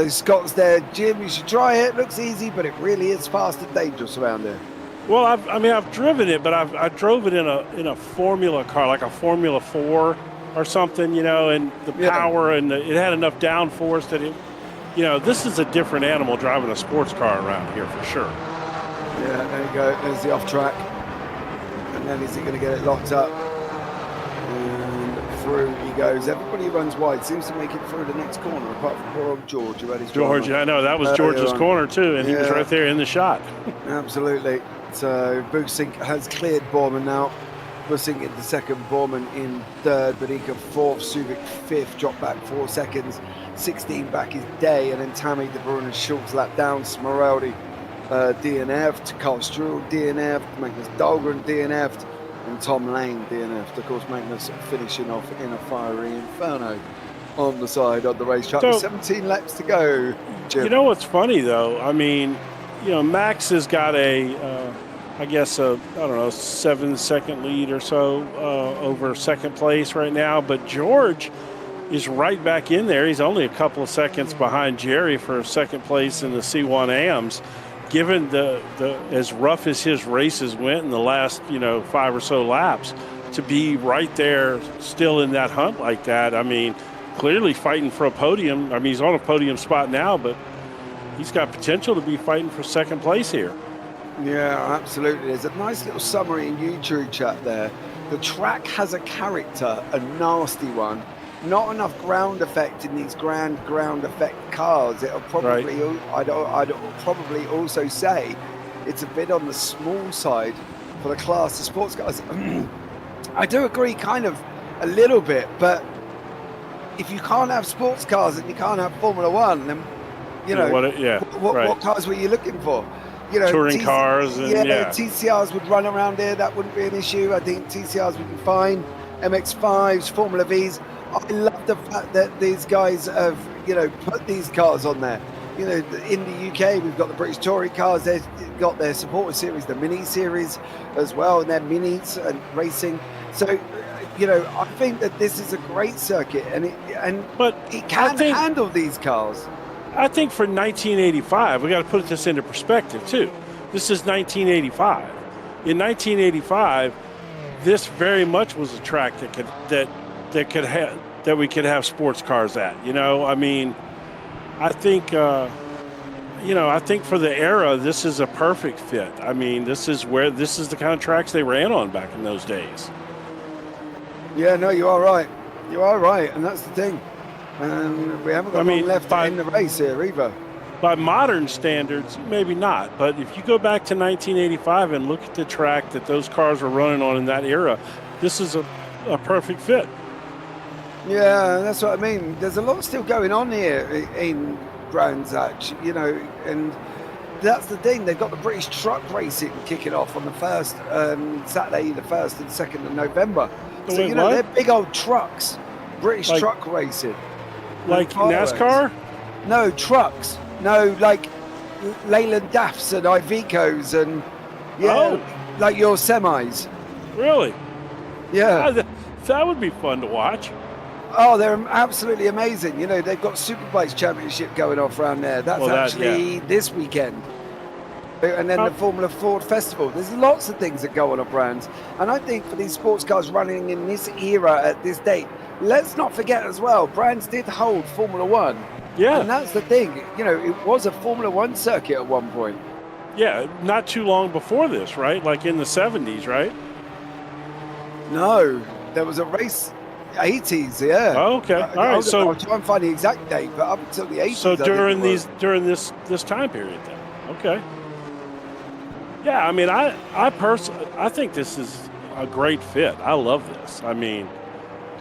Scott's there. Jim, you should try it. Looks easy, but it really is fast and dangerous around there. Well, I've driven it, but I drove it in a Formula car, like a Formula 4 or something, and the power and it had enough downforce that it, this is a different animal driving a sports car around here for sure. Yeah, there you go. There's the off track. And then is he going to get it locked up? And through he goes. Everybody runs wide. Seems to make it through the next corner, apart from poor old George, who had his George, I know. That was George's corner, too, and he was right there in the shot. Absolutely. So Busick has cleared Borman now. Busick into second, Borman in third, Benica fourth, Suvik fifth, dropped back 4 seconds. 16 back is Day, and then Tammy, De Bruin and Schultz lap down. Smeraldi DNF'd, Carl Struhl DNF'd, Magnus Dahlgren DNF'd, and Tom Lane DNF. Of course, Magnus finishing off in a fiery inferno on the side of the racetrack. So, 17 laps to go, Jim. You know what's funny, though? I mean, Max has got I guess, I don't know, 7-second lead or so over second place right now. But George is right back in there. He's only a couple of seconds behind Jerry for second place in the C1 AMs. Given the as rough as his races went in the last, 5 or so laps, to be right there still in that hunt like that, I mean, clearly fighting for a podium. I mean, he's on a podium spot now, but he's got potential to be fighting for second place here. Yeah, absolutely. There's a nice little summary in YouTube chat there. The track has a character, a nasty one. Not enough ground effect in these ground effect cars. It'll probably, right. I'd probably also say it's a bit on the small side for the class of sports cars. I do agree kind of a little bit, but if you can't have sports cars and you can't have Formula One, then, what cars were you looking for? Touring cars. And, TCRs would run around here. That wouldn't be an issue. I think TCRs would be fine. MX-5s, Formula Vs. I love the fact that these guys have, put these cars on there. In the UK, we've got the British Touring cars. They've got their supporter series, the Mini series as well, and their minis and racing. So, I think that this is a great circuit, but it can handle these cars. I think for 1985, we got to put this into perspective too. This is 1985. In 1985, this very much was a track that we could have sports cars at. I mean, I think I think for the era, this is a perfect fit. I mean, this is the kind of tracks they ran on back in those days. Yeah, no, you are right. You are right, and that's the thing. We haven't got long left in the race here either. By modern standards, maybe not. But if you go back to 1985 and look at the track that those cars were running on in that era, this is a perfect fit. Yeah, that's what I mean. There's a lot still going on here in Brands Hatch, and that's the thing. They've got the British truck racing kicking off on the first Saturday, the 1st and 2nd of November. So, they're big old trucks, British truck racing. Like NASCAR? No, trucks. No, like Leyland Daffs and Ivecos and, like your semis. Really? Yeah. That would be fun to watch. Oh, they're absolutely amazing. They've got Superbikes Championship going off around there. That's this weekend. And then the Formula Ford Festival. There's lots of things that go on at Brands. And I think for these sports cars running in this era at this date, let's not forget as well, Brands did hold Formula One. Yeah. And that's the thing. It was a Formula One circuit at one point. Yeah, not too long before this, right? Like in the 70s, right? No, there was a race... 80s, yeah. Oh, okay. All right. So I'll try and find the exact date, but up until the 80s. So during this time period, then. Okay. Yeah, I mean, I personally, I think this is a great fit. I love this. I mean,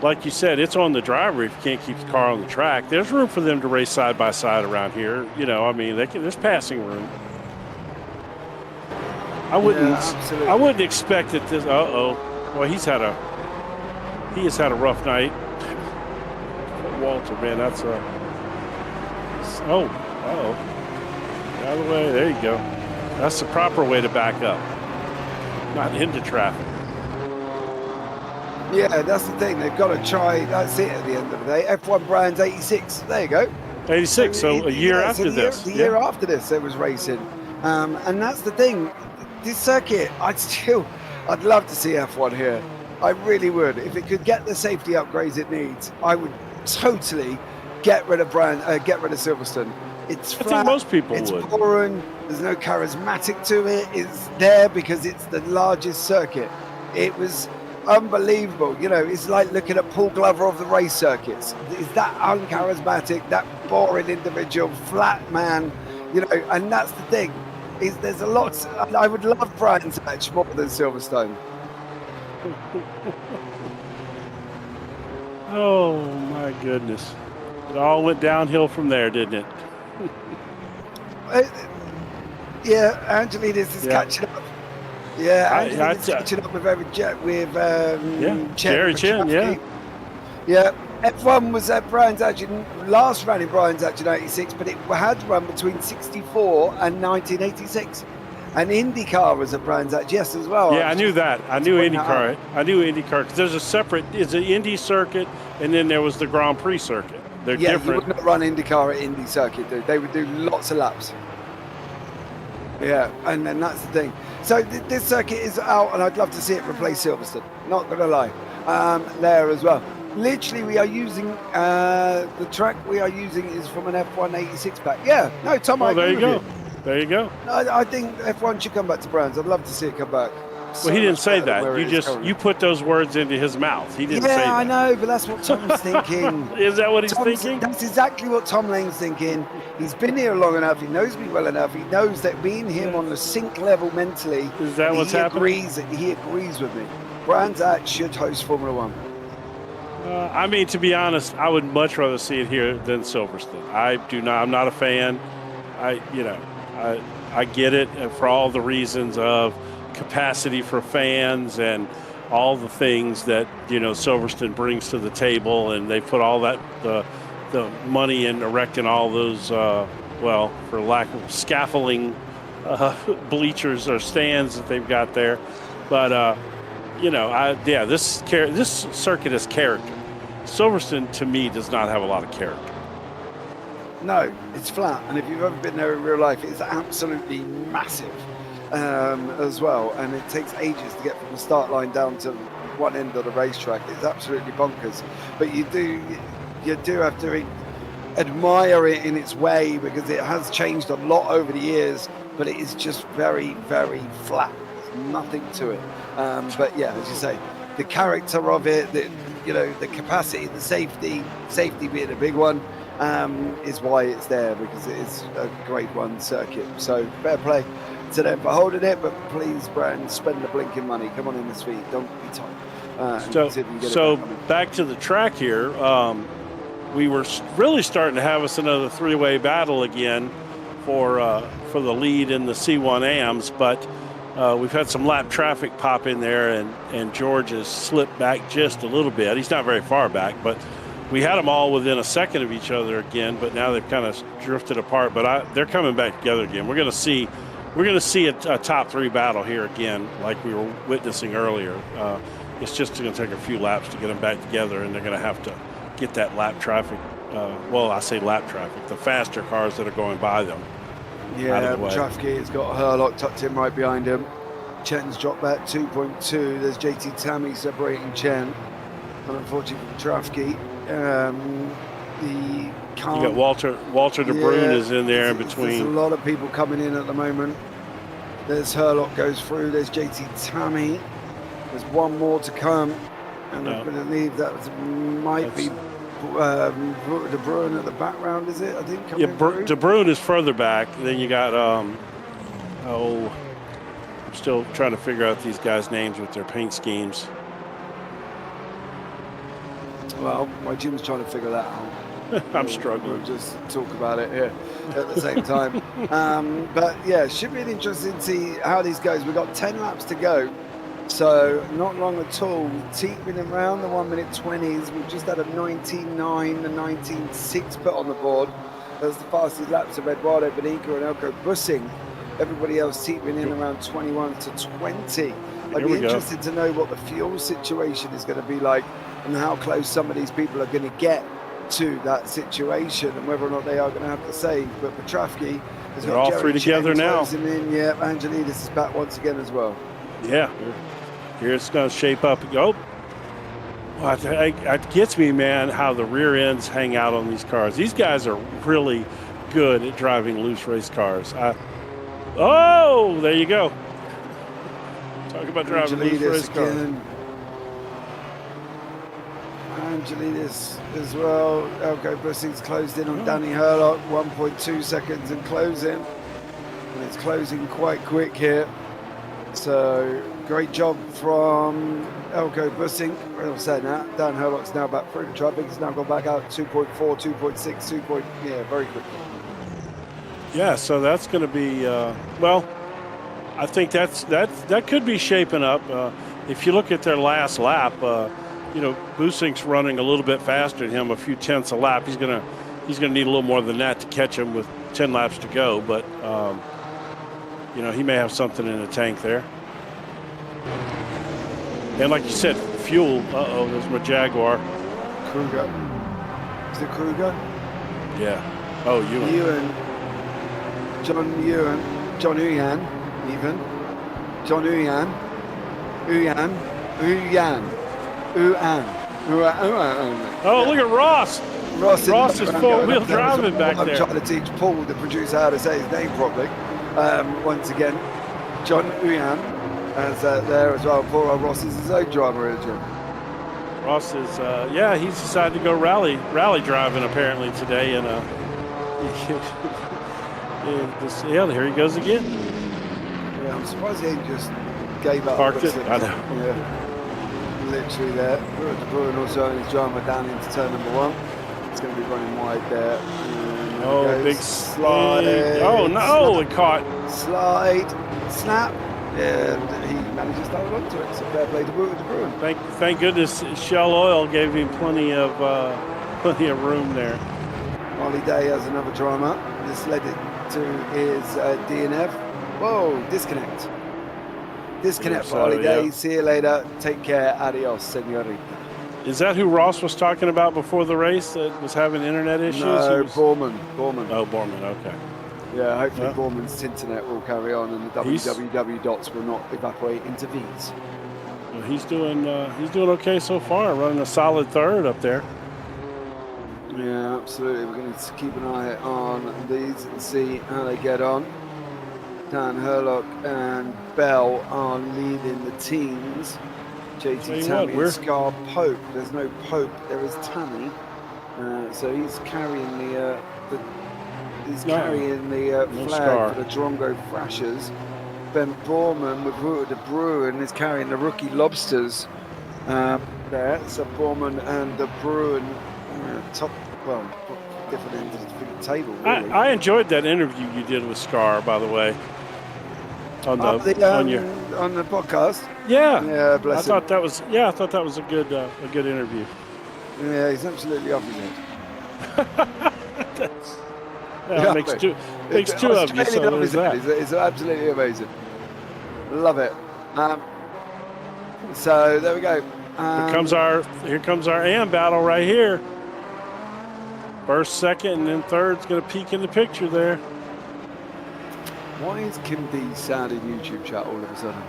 like you said, it's on the driver if you can't keep the car on the track. There's room for them to race side by side around here. I mean, there's passing room. I wouldn't expect that this. Well, he has had a rough night. Walter, man, that's a. Out of the way. There you go. That's the proper way to back up, not into traffic. Yeah, that's the thing. They've got to try. That's it at the end of the day. F1 Brands 86. There you go. 86. So a year after this. The year after this, there was racing, and that's the thing. This circuit, I'd love to see F1 here. I really would. If it could get the safety upgrades it needs, I would totally get rid of Silverstone. It's flat. I think most people would. It's boring. There's no charismatic to it. It's there because it's the largest circuit. It was unbelievable. It's like looking at Paul Glover of the race circuits. Is that uncharismatic, that boring individual, flat man, and that's the thing. There's a lot. I would love Brands Hatch more than Silverstone. Oh my goodness. It all went downhill from there, didn't it? Yeah, Angelina's is catching up. Yeah, Angelina's catching up with Jerry Chen, yeah. Yeah, F1 was at Brands Hatch, last ran in Brands Hatch in 86, but it had run between 64 and 1986. And IndyCar was at Brands Hatch, yes, as well. Yeah, I knew that. I knew IndyCar. I knew IndyCar because there's a separate, it's an Indy circuit, and then there was the Grand Prix circuit. They're different. You would not run IndyCar at Indy circuit, dude. They would do lots of laps. Yeah, and then that's the thing. So this circuit is out, and I'd love to see it replace Silverstone. Not gonna lie, there as well. Literally, we are using the track we are using is from an F1 86 pack. Yeah, no, Tom. Oh, there you go. There you go. I think F1 should come back to Brands. I'd love to see it come back. Well, he didn't say that. You put those words into his mouth. He didn't say that. Yeah, I know, but that's what Tom's thinking. Is that what he's thinking? That's exactly what Tom Lane's thinking. He's been here long enough. He knows me well enough. He knows that me and him on the sync level mentally. Is that what's happening? He agrees with me. Brands Hatch should host Formula One. I mean, to be honest, I would much rather see it here than Silverstone. I'm not a fan. I get it for all the reasons of capacity for fans and all the things that Silverstone brings to the table, and they put all that the money in erecting all those for lack of scaffolding bleachers or stands that they've got there. But this circuit has character. Silverstone to me does not have a lot of character. No, it's flat, and if you've ever been there in real life, it's absolutely massive as well, and it takes ages to get from the start line down to one end of the racetrack. It's absolutely bonkers, but you do have to admire it in its way, because it has changed a lot over the years, but it is just very, very flat. There's nothing to it. But yeah, as you say, the character of it, the capacity, the safety being a big one, is why it's there, because it is a grade 1 circuit. So fair play to them for holding it, but please, Brand, spend the blinking money. Come on in this week, don't be tight. So back to the track here, we were really starting to have us another three-way battle again for the lead in the C1 AMs, but we've had some lap traffic pop in there, and George has slipped back just a little bit. He's not very far back, but we had them all within a second of each other again, but now they've kind of drifted apart. But they're coming back together again. We're going to see a top 3 battle here again, like we were witnessing earlier. It's just going to take a few laps to get them back together, and they're going to have to get that lap traffic. I say lap traffic, the faster cars that are going by them. Yeah, traffic. It's got Herlock tucked in right behind him. Chen's dropped back 2.2. There's JT Tammy separating Chen. And unfortunately for Trafke, you got Walter de Bruyn is in there in between. There's a lot of people coming in at the moment. There's Herlock goes through. There's JT Tammy. There's one more to come, and I believe that might be de Bruyn at the background. Is it? I think. De Bruyn is further back. Then you got I'm still trying to figure out these guys' names with their paint schemes. Well, my Jim's trying to figure that out. I'm struggling. We'll just talk about it here at the same time. But yeah, should be interesting to see how these goes. We've got 10 laps to go, so not long at all. Teetering around the 1 minute 20s. We've just had a 19.9 and 19.6 put on the board. That's the fastest laps of Eduardo Benica and Elko Bussing. Everybody else teetering in around 21 to 20. I'd be interested to know what the fuel situation is going to be like, and how close some of these people are going to get to that situation, and whether or not they are going to have to save. But Petrafsky has got all three together now. Yeah, Angelidis is back once again as well. Yeah, here it's going to shape up. It gets me, man, how the rear ends hang out on these cars. These guys are really good at driving loose race cars. There you go. Talk about driving loose race cars. Angelidis as well. Elko Bussing's closed in on Danny Herlock, 1.2 seconds in closing. And it's closing quite quick here. So great job from Elko Bussing. I'm saying that. Dan Herlock's now back through the traffic. He's now gone back out 2.4, 2.6, very quickly. Yeah, so that's going to be, I think that could be shaping up. If you look at their last lap, Busink's running a little bit faster than him, a few tenths a lap. He's gonna need a little more than that to catch him with 10 laps to go. But he may have something in the tank there. And like you said, fuel. There's my Jaguar. Kruger. Is it Kruger? Yeah. Oh, Ewan. John Uyan, even. John Uyan. Oh, look at Ross. Ross is four-wheel driving back there. I'm trying to teach Paul, the producer, how to say his name properly. Once again, John Uyan is there as well. Poor old Ross is his own driver, isn't he? Ross is, he's decided to go rally driving apparently today, and here he goes again. Yeah, I'm surprised he ain't just gave up. Parked it. I know. Yeah, literally there. Bruin also on his drama down into turn number 1. It's going to be running wide there. Big slide. Oh no, it caught. Slide, snap. And he manages to hold on to it. So fair play to Bruin. Thank goodness Shell Oil gave him plenty of room there. Harley Day has another drama. This led it to his DNF. Whoa, disconnect for Harley Day. Yeah. See you later. Take care. Adios, senorita. Is that who Ross was talking about before the race that was having internet issues? No, Borman. Oh, Borman, okay. Yeah, hopefully Borman's internet will carry on and the www dots will not evaporate into V's. Well, he's doing okay so far, running a solid third up there. Yeah, absolutely. We're going to keep an eye on these and see how they get on. Dan Herlock and Bell are leading the teams. JT Tammy and Scar Pope. There's no Pope, there is Tammy. So he's carrying the flag for the Drongo Thrashers. Ben Borman with Ruta de Bruin is carrying the rookie Lobsters there. So Borman and the Bruin different ends of the table. Really. I enjoyed that interview you did with Scar, by the way. On the podcast. Yeah, bless him. I thought that was a good interview. Yeah, he's absolutely off his head. Makes two of you. So there's that. It's absolutely amazing. Love it. So there we go. Here comes our AM battle right here. First, second, and then third's going to peek in the picture there. Why is Kim D sad in YouTube chat all of a sudden?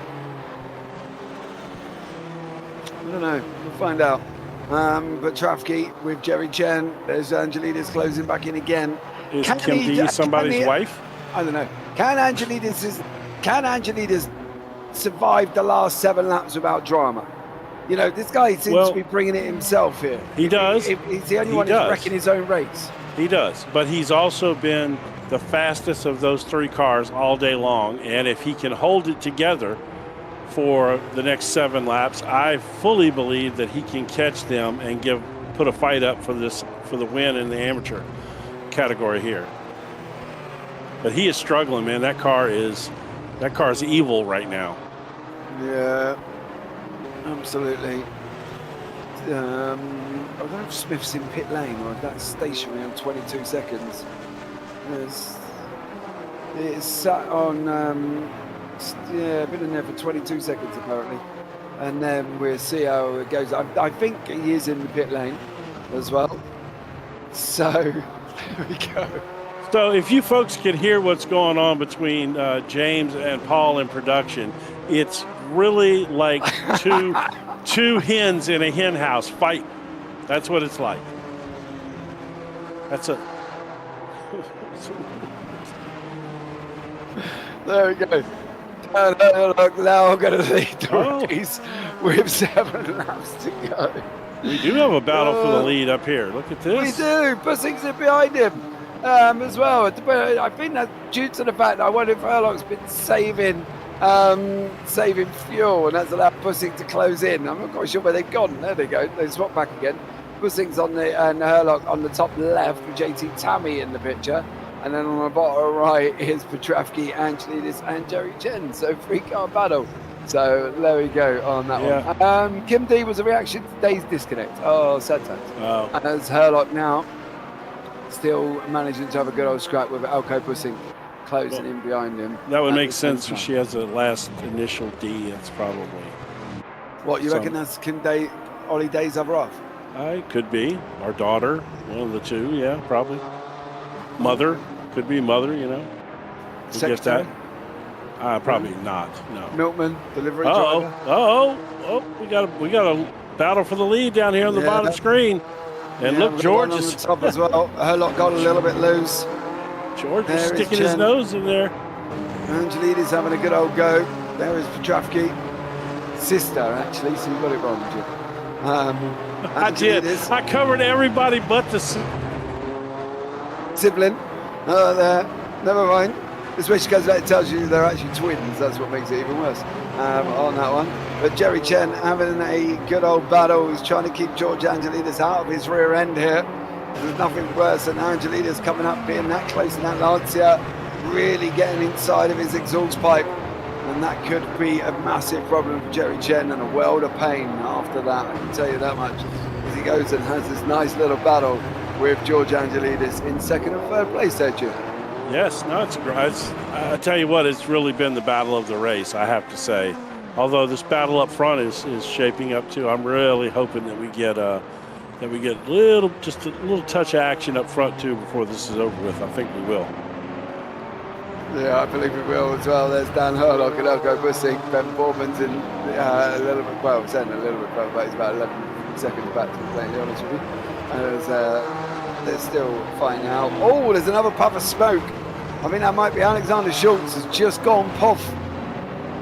I don't know. We'll find out. But Trafke with Jerry Chen. There's Angelides closing back in again. Is Kim D somebody's wife? I don't know. Can Angelides survive the last 7 laps without drama? This guy seems to be bringing it himself here. He does. He's the only one who's wrecking his own race. He does. But he's also been the fastest of those 3 cars all day long. And if he can hold it together for the next 7 laps, I fully believe that he can catch them and put a fight up for the win in the amateur category here. But he is struggling, man. That car is evil right now. Yeah, absolutely. I don't know if Smith's in pit lane or if that's stationary on 22 seconds. It's sat on, been in there for 22 seconds apparently. And then we'll see how it goes. I think he is in the pit lane as well. So, there we go. So if you folks could hear what's going on between James and Paul in production, it's really like two hens in a hen house fight. That's what it's like. There we go. Now I'm going to lead the rookies with 7 laps to go. We do have a battle for the lead up here. Look at this. We do. Bussing's in behind him as well. I think that's due to the fact that I wonder if Herlock's been saving fuel, and that's allowed Bussing to close in. I'm not quite sure where they've gone. There they go. They swap back again. Bussing's and Herlock on the top left with JT Tammy in the picture. And then on the bottom right is Petrovsky, Angelidis, and Jerry Chen. So 3-car battle. So there we go on that one. Kim D was a reaction to Day's disconnect. Oh, sad times. Oh. As Herlock now still managing to have a good old scrap with Elko Bussing closing in behind him. That would make sense if she has a last initial D. It's probably. What, you reckon that's Kim Day, Ollie Day's other half? It could be. Our daughter, one of the two, yeah, probably. Mother, could be mother, you know. We'll get that. Probably not, no. Milkman, delivery driver. Oh, we got a battle for the lead down here on the bottom screen. And look, George is on the top as well. Herlock got a little bit loose. George is sticking his nose in there. Angelidis having a good old go. There is Petrovsky. Sister, actually, so you got it wrong, Jim. I did. I covered everybody but the sibling. There. Never mind. This way she goes back, it tells you they're actually twins. That's what makes it even worse on that one. But Jerry Chen having a good old battle. He's trying to keep George Angelidis out of his rear end here. There's nothing worse than Angelidis coming up, being that close in that Lancia, really getting inside of his exhaust pipe. And that could be a massive problem for Jerry Chen and a world of pain after that, I can tell you that much. As he goes and has this nice little battle with George Angelidis in second and third place there, Jim. Yes, no, it's I tell you what, it's really been the battle of the race, I have to say. Although this battle up front is shaping up too. I'm really hoping that we get just a little touch of action up front too before this is over with. I think we will. Yeah, I believe we will as well. There's Dan Herlock and Elko Bussing. Ben Foreman's in a little bit, well, saying a little bit, but he's about 11 seconds back, to be plainly honest with you. And they're still fighting out. Oh, there's another puff of smoke. I think that might be Alexander Schultz has just gone puff.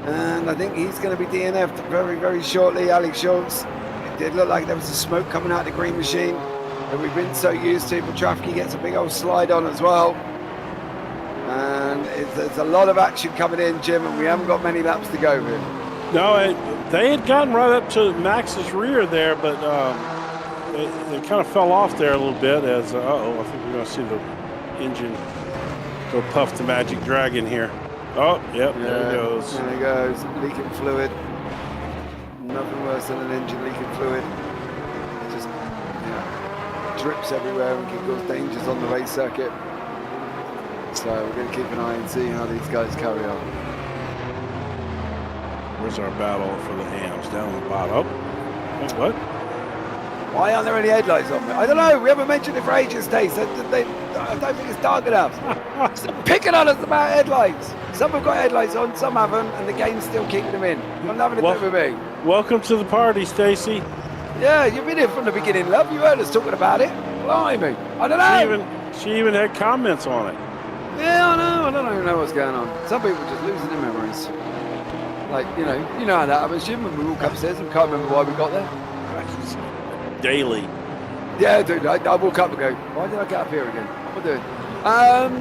And I think he's going to be DNF'd very, very shortly. Alex Schultz. It did look like there was a smoke coming out of the green machine that we've been so used to. Petrovsky gets a big old slide on as well. And there's a lot of action coming in, Jim, and we haven't got many laps to go here. No, they had gotten right up to Max's rear there, but they kind of fell off there a little bit as, I think we're going to see the engine go puff the Magic Dragon here. Oh, yep, there it goes. There it goes, leaking fluid. Nothing worse than an engine leaking fluid. It just drips everywhere and can cause dangers on the race circuit. So we're going to keep an eye and see how these guys carry on. Where's our battle for the hams? Down the bottom. Oh, what? Why aren't there any headlights on there? I don't know. We haven't mentioned it for ages, Stace. I don't think it's dark enough. Stop picking on us about headlights. Some have got headlights on, some haven't, and the game's still keeping them in. I'm having a bit with me. Welcome to the party, Stacy. Yeah, you've been here from the beginning, love. You heard us talking about it. Blimey. I don't know. She even had comments on it. Yeah, I know. I don't even know what's going on. Some people are just losing their memories. Like, you know how that happens, Jim, when we walk upstairs and can't remember why we got there. Daily. Yeah, dude, I walk up and go, why did I get up here again? What am I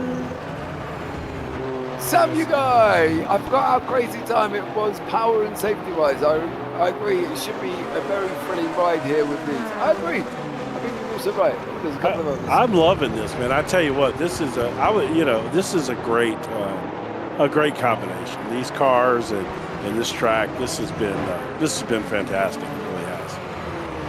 doing? Sam, you guy, I forgot how crazy time it was, power and safety-wise. I agree, it should be a very thrilling ride here with these. I agree. I think you're also right. There's a couple of others. I'm loving this, man. I tell you what, this is this is a great combination. These cars and this track, this has been fantastic. It really has.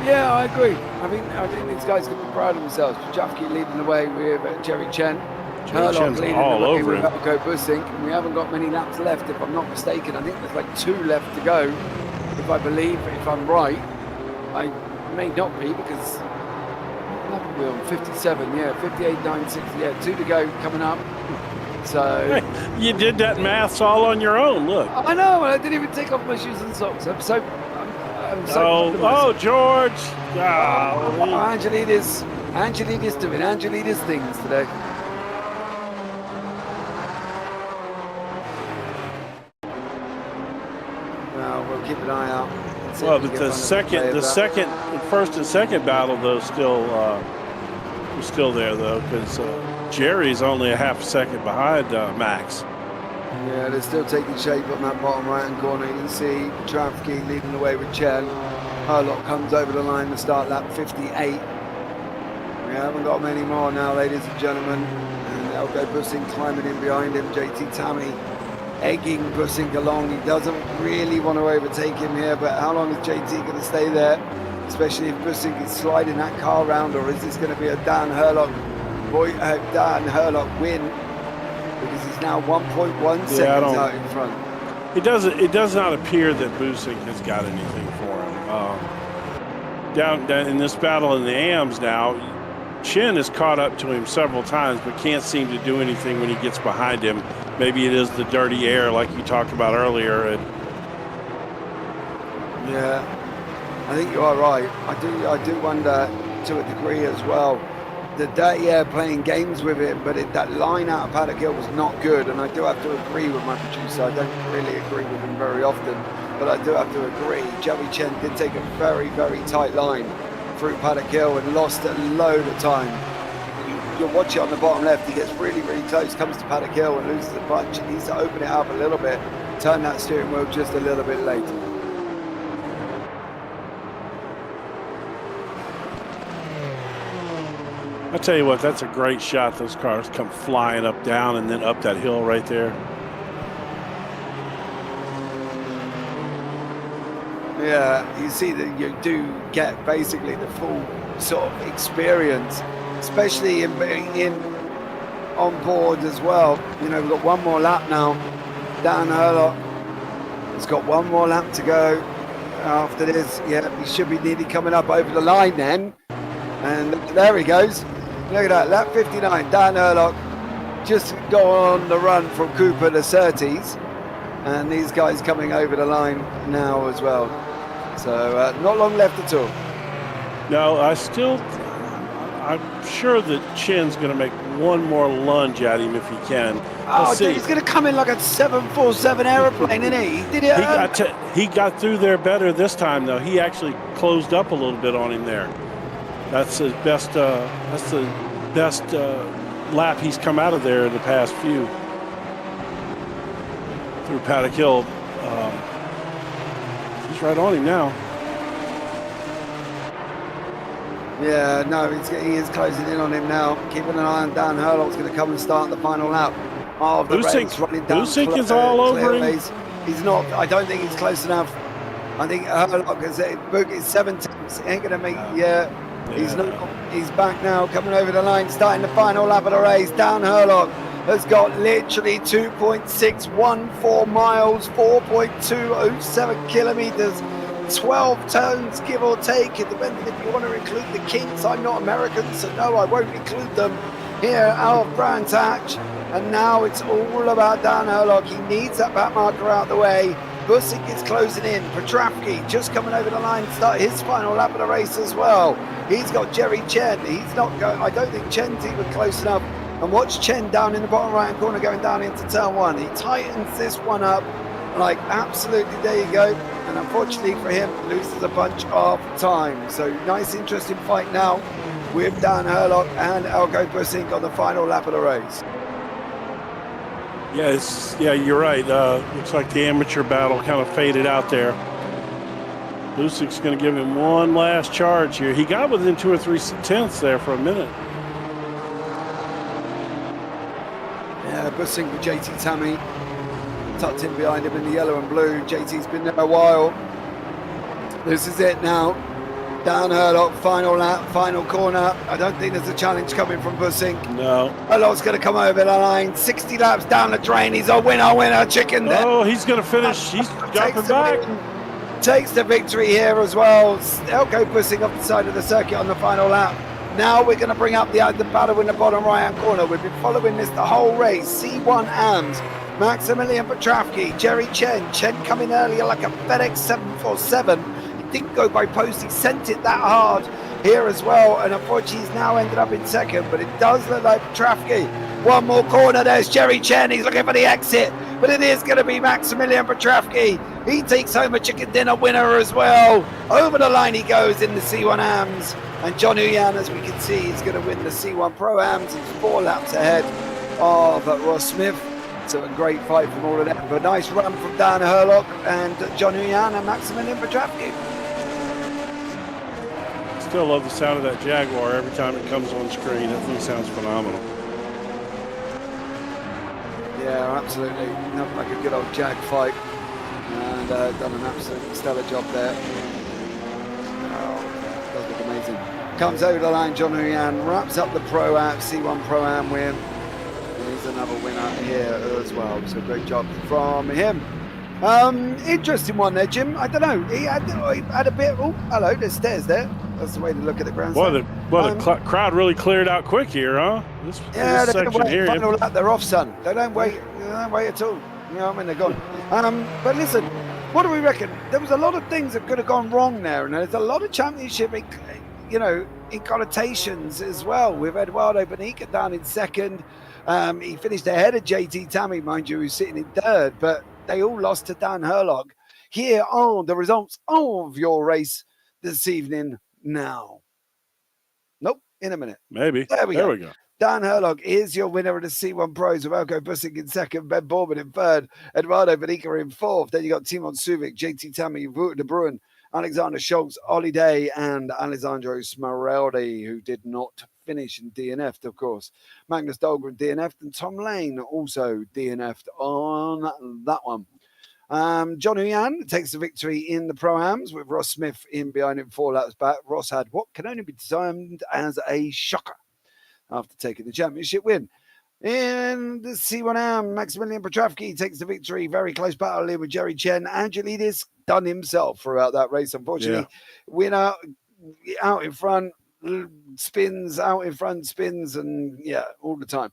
Yeah, I agree. I think these guys can be proud of themselves. Petrovsky leading the way with Jerry Chen. Herlock leading all the way over with Elko Bussing. And we haven't got many laps left, if I'm not mistaken. I think there's like 2 left to go, if I'm right. I may not be because we're on 57, 58, 960, 2 to go coming up. So you did that maths all on your own. Look, I know, and I didn't even take off my shoes and socks. I'm so George. Angelidis doing Angelidis things today. Well, we'll keep an eye out. Well, but the first and second battle though was still there though, because Jerry's only a half a second behind Max. Yeah, they're still taking shape on that bottom right-hand corner. You can see Petrovsky leading the way with Chen. Herlock comes over the line to start lap 58. We haven't got many more now, ladies and gentlemen. And Elko Bussing climbing in behind him. JT Tammy egging Bussing along. He doesn't really want to overtake him here, but how long is JT going to stay there? Especially if Bussing is sliding that car around, or is this going to be a Dan Herlock win? Because he's now 1.1 seconds out in front. It does not appear that Bussing has got anything for him. Down in this battle in the AMs now, Chen has caught up to him several times, but can't seem to do anything when he gets behind him. Maybe it is the dirty air, like you talked about earlier. Yeah, I think you are right. I do wonder to a degree as well. The dirty air playing games with it, but that line out of Paddock Hill was not good, and I do have to agree with my producer. I don't really agree with him very often, but I do have to agree. Jerry Chen did take a very, very tight line through Paddock Hill and lost a load of time. You'll watch it on the bottom left. He gets really, really close, comes to Paddock Hill and loses a bunch. He needs to open it up a little bit, turn that steering wheel just a little bit later. I tell you what, that's a great shot. Those cars come flying up, down, and then up that hill right there. Yeah, you see that you do get basically the full sort of experience, especially in on board as well. You know, we've got one more lap now. Dan Herlock has got one more lap to go after this. Yeah, he should be nearly coming up over the line then. And there he goes. Look at that, lap 59. Dan Herlock just go on the run from Cooper to Surtees. And these guys coming over the line now as well. So not long left at all. No, I'm sure that Chen's going to make one more lunge at him if he can. Oh, dude, he's going to come in like a 747 aeroplane, isn't he? Did it? He got through there better this time, though. He actually closed up a little bit on him there. That's his best. That's the best lap he's come out of there in the past few through Paddock Hill. He's right on him now. Yeah, no, he is closing in on him now. Keeping an eye on Dan Herlock's going to come and start the final lap of the race. Bussing is all over him. He's not. I don't think he's close enough. I think Herlock is 7 tenths. Ain't going to make. Yeah. He's not. He's back now, coming over the line, starting the final lap of the race. Dan Herlock has got literally 2.614 miles, 4.207 kilometers, 12 turns, give or take. It depends if you want to include the kinks. I'm not American, so no, I won't include them here out of Brands Hatch. And now it's all about Dan Herlock. He needs that back marker out of the way. Bussing is closing in. Petrafsky just coming over the line to start his final lap of the race as well. He's got Jerry Chen. He's not going. I don't think Chen's even close enough. And watch Chen down in the bottom right hand corner going down into turn one. He tightens this one up. Like, absolutely, there you go. And unfortunately for him, loses a bunch of time. So nice, interesting fight now with Dan Herlock and Elko Bussing on the final lap of the race. Yeah, you're right. Looks like the amateur battle kind of faded out there. Bussing's going to give him one last charge here. He got within 2 or 3 tenths there for a minute. Yeah, Bussing with JT Tammy tucked in behind him in the yellow and blue. JT's been there a while. This is it now. Dan Herlock, final lap, final corner. I don't think there's a challenge coming from Bussing. No. Herlock's going to come over the line. 60 laps down the drain. He's a winner, chicken there. Oh, he's going to finish. He's jumping back. Takes the victory here as well. Elko Bussing up the side of the circuit on the final lap. Now we're going to bring up the battle in the bottom right-hand corner. We've been following this the whole race. C1 AMS, Maximilian Petrafsky, Jerry Chen. Chen coming earlier like a FedEx 747. Didn't go by post, he sent it that hard here as well, and unfortunately he's now ended up in second, but it does look like Petrafsky. One more corner, there's Jerry Chen, he's looking for the exit, but it is going to be Maximilian Petrafsky. He takes home a chicken dinner winner as well. Over the line he goes in the C1 AMS, and John Huyan, as we can see, is going to win the C1 Pro AMS. He's 4 laps ahead of Ross Smith. So a great fight from all of them. But a nice run from Dan Herlock and John Huyan and Maximilian Petrafsky. Still love the sound of that Jaguar every time it comes on screen. That thing sounds phenomenal. Yeah, absolutely. Nothing like a good old jag fight. And done an absolutely stellar job there. Oh, does look amazing. Comes over the line, John Huyan wraps up the Pro-Am, C1 Pro-Am win. And he's another winner here as well. So great job from him. Interesting one there, Jim. I don't know. He had a bit. Oh, hello. There's stairs there. That's the way to look at the grandstand. The crowd really cleared out quick here, huh? This section here. Final lap, they're off, son. They don't wait. They don't wait at all. You know what I mean? They're gone. But listen, what do we reckon? There was a lot of things that could have gone wrong there, and there's a lot of championship, in connotations as well. With Eduardo Bonica down in second, he finished ahead of JT Tammy, mind you, who's sitting in third. But they all lost to Dan Herlog. Here are the results of your race this evening. Now, nope, in a minute. Maybe. There we go. Dan Herlog is your winner of the C1 Pros with Elko Bussing in second, Ben Borman in third, Eduardo Bonica in fourth. Then you got Timon Suvic, JT Tammy, Wouter de Bruin, Alexander Schultz, Ollie Day, and Alessandro Smeraldi, who did not finish and DNF'd, of course. Magnus Dahlgren DNF'd, and Tom Lane also DNF'd on that one. John Huyan takes the victory in the Pro-Ams with Ross Smith in behind him 4 laps back. Ross had what can only be termed as a shocker after taking the championship win. In the C1 Maximilian Petrovsky takes the victory. Very close battle here with Jerry Chen. Angelidis done himself throughout that race, unfortunately. Yeah. Winner out in front, spins, and all the time.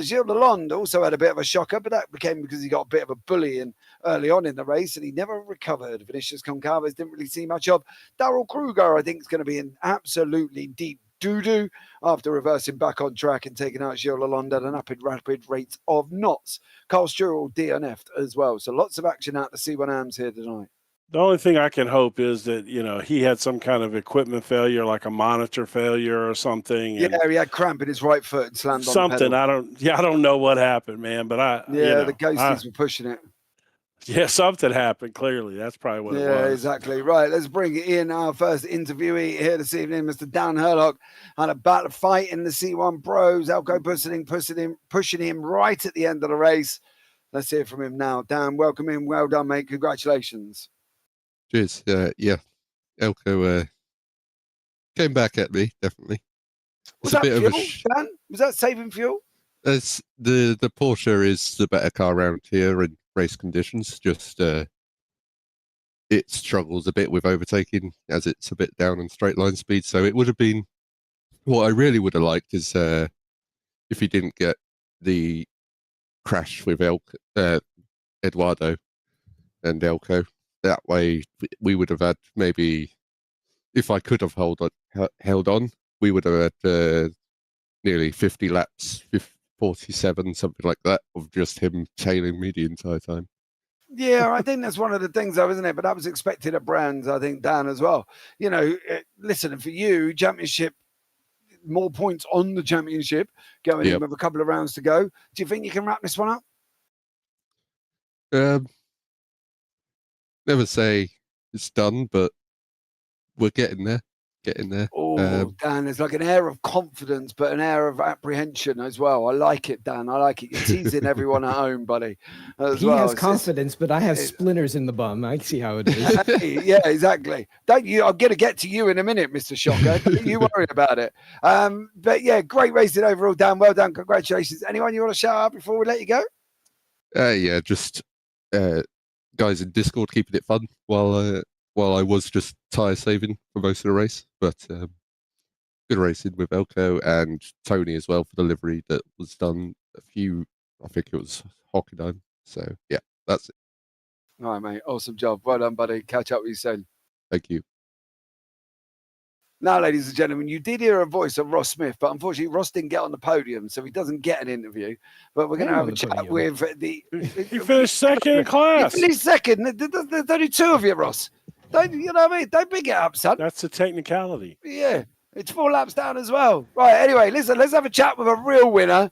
Gilles Lalonde also had a bit of a shocker, but that became because he got a bit of a bullying early on in the race and he never recovered. Vinicius Concalves didn't really see much of. Darrell Kruger, I think, is going to be an absolutely deep doo-doo after reversing back on track and taking out Gilles Lalonde at an rapid rate of knots. Carl Sturrell DNF'd as well. So lots of action out the C1 AMs here tonight. The only thing I can hope is that, he had some kind of equipment failure, like a monitor failure or something. Yeah, he had cramp in his right foot and slammed on something. the pedal. I don't know what happened, man, but the ghosties were pushing it. Yeah, something happened, clearly. That's probably what it was. Yeah, exactly. Right, let's bring in our first interviewee here this evening, Mr. Dan Herlock. Had a battle fight in the C1 Pros. Elko pushing him right at the end of the race. Let's hear from him now. Dan, welcome in. Well done, mate. Congratulations. Cheers. Elko came back at me, definitely. Was that fuel, Dan? Was that saving fuel? As the Porsche is the better car around here in race conditions. Just it struggles a bit with overtaking as it's a bit down on straight line speed. So it would have been what I really would have liked is if he didn't get the crash with Eduardo and Elko. That way we would have had maybe, if I could have held on, we would have had nearly 50 laps, 47, something like that, of just him tailing me the entire time. Yeah, I think that's one of the things, though, isn't it? But that was expected at Brands, I think, Dan, as well. Listen, for you, championship, more points on the championship, going in with a couple of rounds to go. Do you think you can wrap this one up? Never say it's done, but we're getting there. Oh, Dan, there's like an air of confidence, but an air of apprehension as well. I like it, Dan. I like it. You're teasing everyone at home, buddy. He has confidence, but I have splinters in the bum. I see how it is. Yeah, exactly. Don't you? I'm going to get to you in a minute, Mr. Shocker. Don't you worry about it. But yeah, great racing overall, Dan. Well done. Congratulations. Anyone you want to shout out before we let you go? Just guys in Discord keeping it fun while I was just tyre saving for most of the race. But good racing with Elko and Tony as well for the livery that was done I think it was Hockenheim. So yeah, that's it. All right, mate. Awesome job. Well done, buddy. Catch up with you soon. Thank you. Now, ladies and gentlemen, you did hear a voice of Ross Smith, but unfortunately Ross didn't get on the podium, so he doesn't get an interview. But we're going to have a chat with the... He finished second in class. He finished second. There's only 2 of you, Ross. Don't, you know what I mean? Don't big it up, son. That's a technicality. Yeah. It's 4 laps down as well. Right, anyway, listen, let's have a chat with a real winner,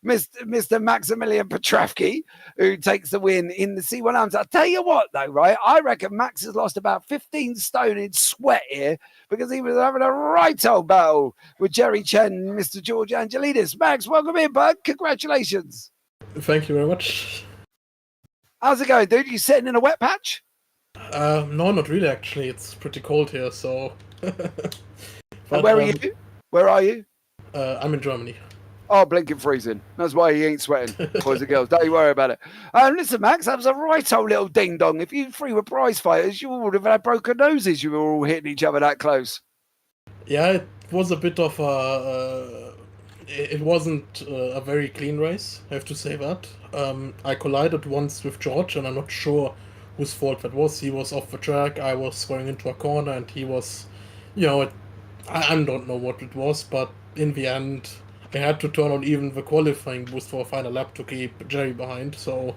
Mr. Maximilian Petrovsky, who takes the win in the C1 Arms. I'll tell you what, though, right? I reckon Max has lost about 15 stone in sweat here because he was having a right old battle with Jerry Chen and Mr. George Angelidis. Max, welcome in, bud. Congratulations. Thank you very much. How's it going, dude? You sitting in a wet patch? No, not really. Actually, it's pretty cold here. So. And where are you? Where are you? I'm in Germany. Oh, blinking freezing. That's why he ain't sweating, boys and girls. Don't you worry about it. Listen, Max, that was a right old little ding dong. If you three were prize fighters, you would have had broken noses. You were all hitting each other that close. Yeah, it was a bit of a. It wasn't a very clean race, I have to say that. I collided once with George, and I'm not sure whose fault that was. He was off the track, I was going into a corner, and he was, I don't know what it was, but in the end, I had to turn on even the qualifying boost for a final lap to keep Jerry behind, so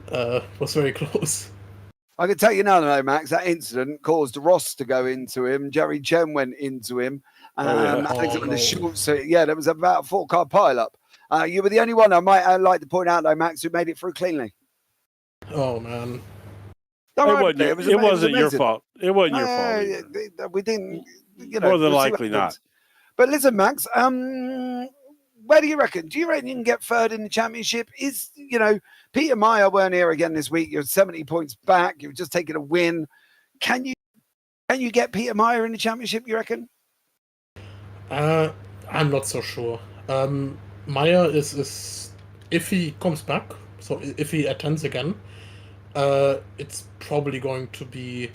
it was very close. I can tell you now, though, Max, that incident caused Ross to go into him. Jerry Chen went into him. Alexander Schultz. Yeah, there was about a 4-car pile-up. You were the only one I might like to point out, though, Max, who made it through cleanly. Oh, man. It wasn't your fault. It wasn't your fault. We didn't, More than likely not. But listen, Max, where do you reckon? Do you reckon you can get third in the championship? Peter Meyer weren't here again this week. You're 70 points back. You've just taken a win. Can you get Peter Meyer in the championship, you reckon? I'm not so sure. Meyer is if he comes back, so if he attends again, it's probably going to be.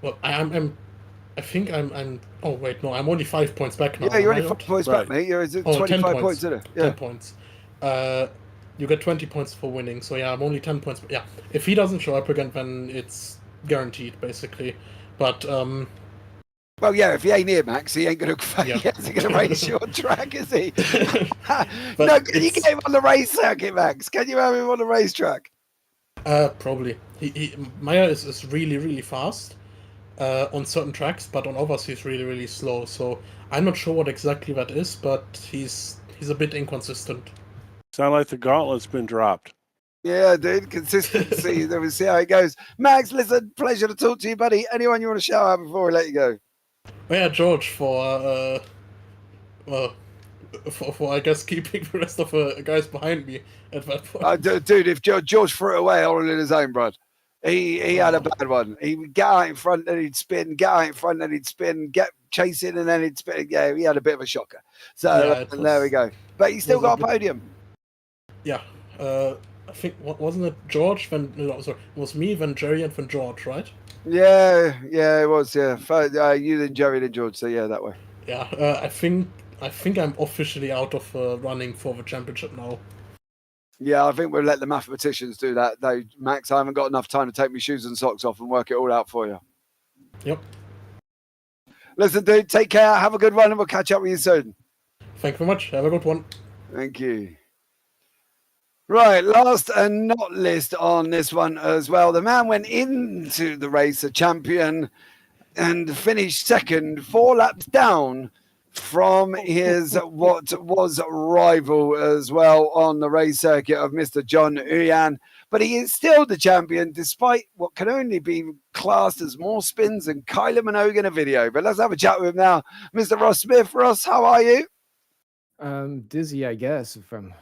Well, I think I'm. Oh wait, no, I'm only 5 points back now. Yeah, you're only 5 points back, mate. You're 25 points, isn't it? Yeah. 10 points. You get 20 points for winning. So yeah, I'm only 10 points. Yeah, if he doesn't show up again, then it's guaranteed, basically. But well, yeah, if he ain't here, Max, he ain't going to race your track, is he? No, can you get him on the race circuit, Max? Can you have him on the racetrack? Probably. Meyer is really, really fast on certain tracks, but on others he's really, really slow. So I'm not sure what exactly that is, but he's a bit inconsistent. Sound like the gauntlet's been dropped. Yeah, dude, consistency. Then we'll see how it goes. Max, listen, pleasure to talk to you, buddy. Anyone you want to shout out before we let you go? Yeah, George for I guess keeping the rest of the guys behind me at that point. Dude, if George threw it away all in his own, bro. He had a bad one. He would get out in front, then he'd spin, get out in front, then he'd spin, get chasing, and then he'd spin. Yeah, he had a bit of a shocker. So there we go. But he still got a podium. Yeah. I think, wasn't it George? It was me, then Jerry, and then George, right? Yeah, it was. Yeah, you then Jerry then George. So yeah, that way. Yeah, I think I'm officially out of running for the championship now. Yeah, I think we'll let the mathematicians do that, though, Max. I haven't got enough time to take my shoes and socks off and work it all out for you. Yep. Listen, dude, take care. Have a good one, and we'll catch up with you soon. Thank you very much. Have a good one. Thank you. Right, last and not least on this one as well. The man went into the race a champion and finished second, 4 laps down from his what was rival as well on the race circuit of Mr. John Uyan. But he is still the champion despite what can only be classed as more spins than Kyler Minogue in a video. But let's have a chat with him now. Mr. Ross Smith. Ross, how are you? Dizzy, I guess, if I'm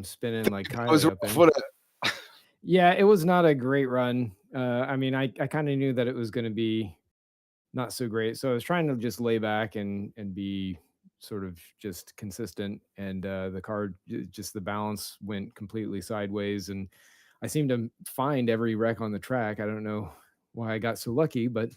spinning like Kyler. It was rough, yeah, it was not a great run. I mean, I kind of knew that it was going to be not so great. So I was trying to just lay back and be sort of just consistent. And the car, just the balance went completely sideways. And I seemed to find every wreck on the track. I don't know why I got so lucky, but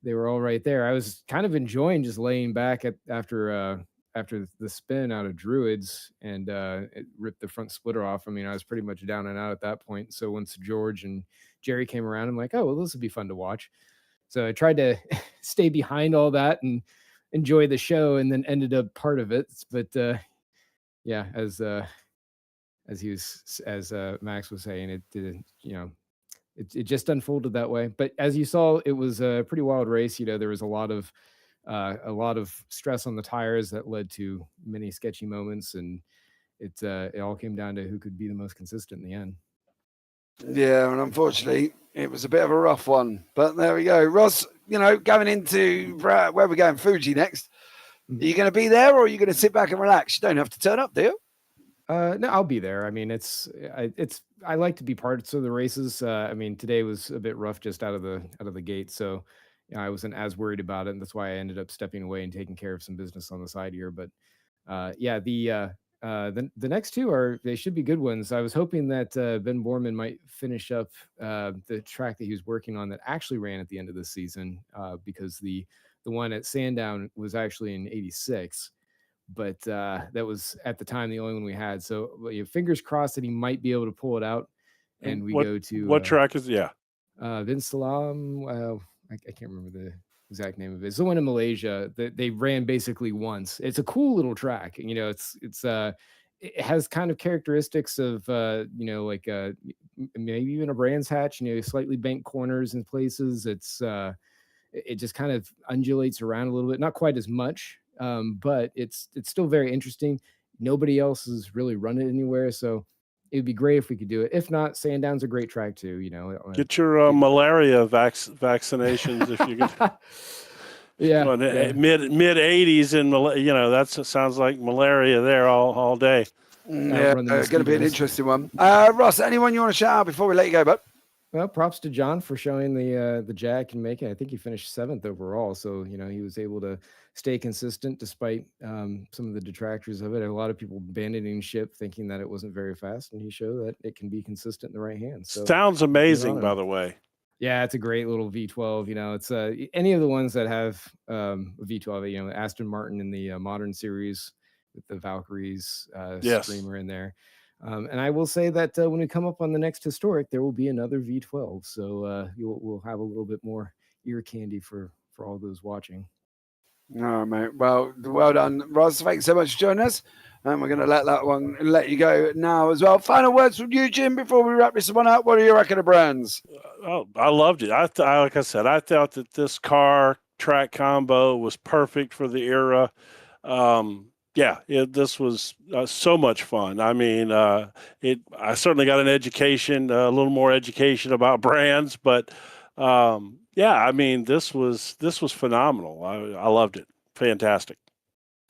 they were all right there. I was kind of enjoying just laying back after the spin out of Druids and it ripped the front splitter off. I mean, I was pretty much down and out at that point. So once George and Jerry came around, I'm like, oh, well, this would be fun to watch. So I tried to stay behind all that and enjoy the show, and then ended up part of it. But yeah, as Max was saying, it did, it just unfolded that way. But as you saw, it was a pretty wild race. There was a lot of stress on the tires that led to many sketchy moments, and it all came down to who could be the most consistent in the end. Yeah, and unfortunately, it was a bit of a rough one. But there we go. Ross, going into where are we going? Fuji next. Are you going to be there, or are you going to sit back and relax? You don't have to turn up, do you? No, I'll be there. I mean, I like to be parts of the races. I mean, today was a bit rough just out of the gate, so I wasn't as worried about it, and that's why I ended up stepping away and taking care of some business on the side here. But yeah, the next two they should be good ones. I was hoping that Ben Borman might finish up the track that he was working on that actually ran at the end of the season, because the one at Sandown was actually in '86. But that was at the time the only one we had. So fingers crossed that he might be able to pull it out. And we go to what track is Bin Salam. I can't remember the exact name of it. It's the one in Malaysia that they ran basically once. It's a cool little track. It has kind of characteristics of like maybe even a Brands Hatch. Slightly bent corners in places. It just kind of undulates around a little bit, not quite as much. But it's still very interesting. Nobody else has really run it anywhere, so it'd be great if we could do it. If not, Sandown's a great track too. Get your malaria vaccinations if you get. Yeah, mid 80s, and that sounds like malaria there all day. Yeah, it's going to be an interesting one. Ross, anyone you want to shout out before we let you go, bud? Well, props to John for showing the jack and making. I think he finished 7th overall, so he was able to stay consistent despite some of the detractors of it. A lot of people abandoning ship, thinking that it wasn't very fast, and he showed that it can be consistent in the right hands. So, sounds amazing, by the way. Yeah, it's a great little V12. It's any of the ones that have a V12. Aston Martin in the modern series with the Valkyries streamer in there. And I will say that when we come up on the next historic, there will be another V12. So we'll have a little bit more ear candy for all those watching. All right, mate. Well done, Ross. Thanks so much for joining us. And we're going to let you go now as well. Final words from you, Jim, before we wrap this one up. What are your reckon of brands? Oh, I loved it. Like I said, I thought that this car track combo was perfect for the era. This was so much fun. I mean, I certainly got an education, a little more education about brands, but I mean, this was phenomenal. I loved it. Fantastic.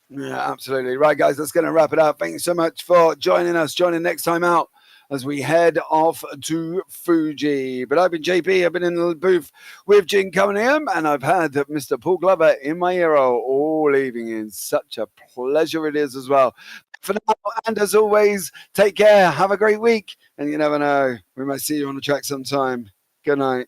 Yeah, absolutely. Right, guys, that's going to wrap it up. Thank you so much for joining us. Join in next time out as we head off to Fuji. But I've been JP. I've been in the booth with Jim Cunningham, and I've had Mr. Paul Glover in my ear all evening. Such a pleasure it is as well. For now, and as always, take care. Have a great week. And you never know, we might see you on the track sometime. Good night.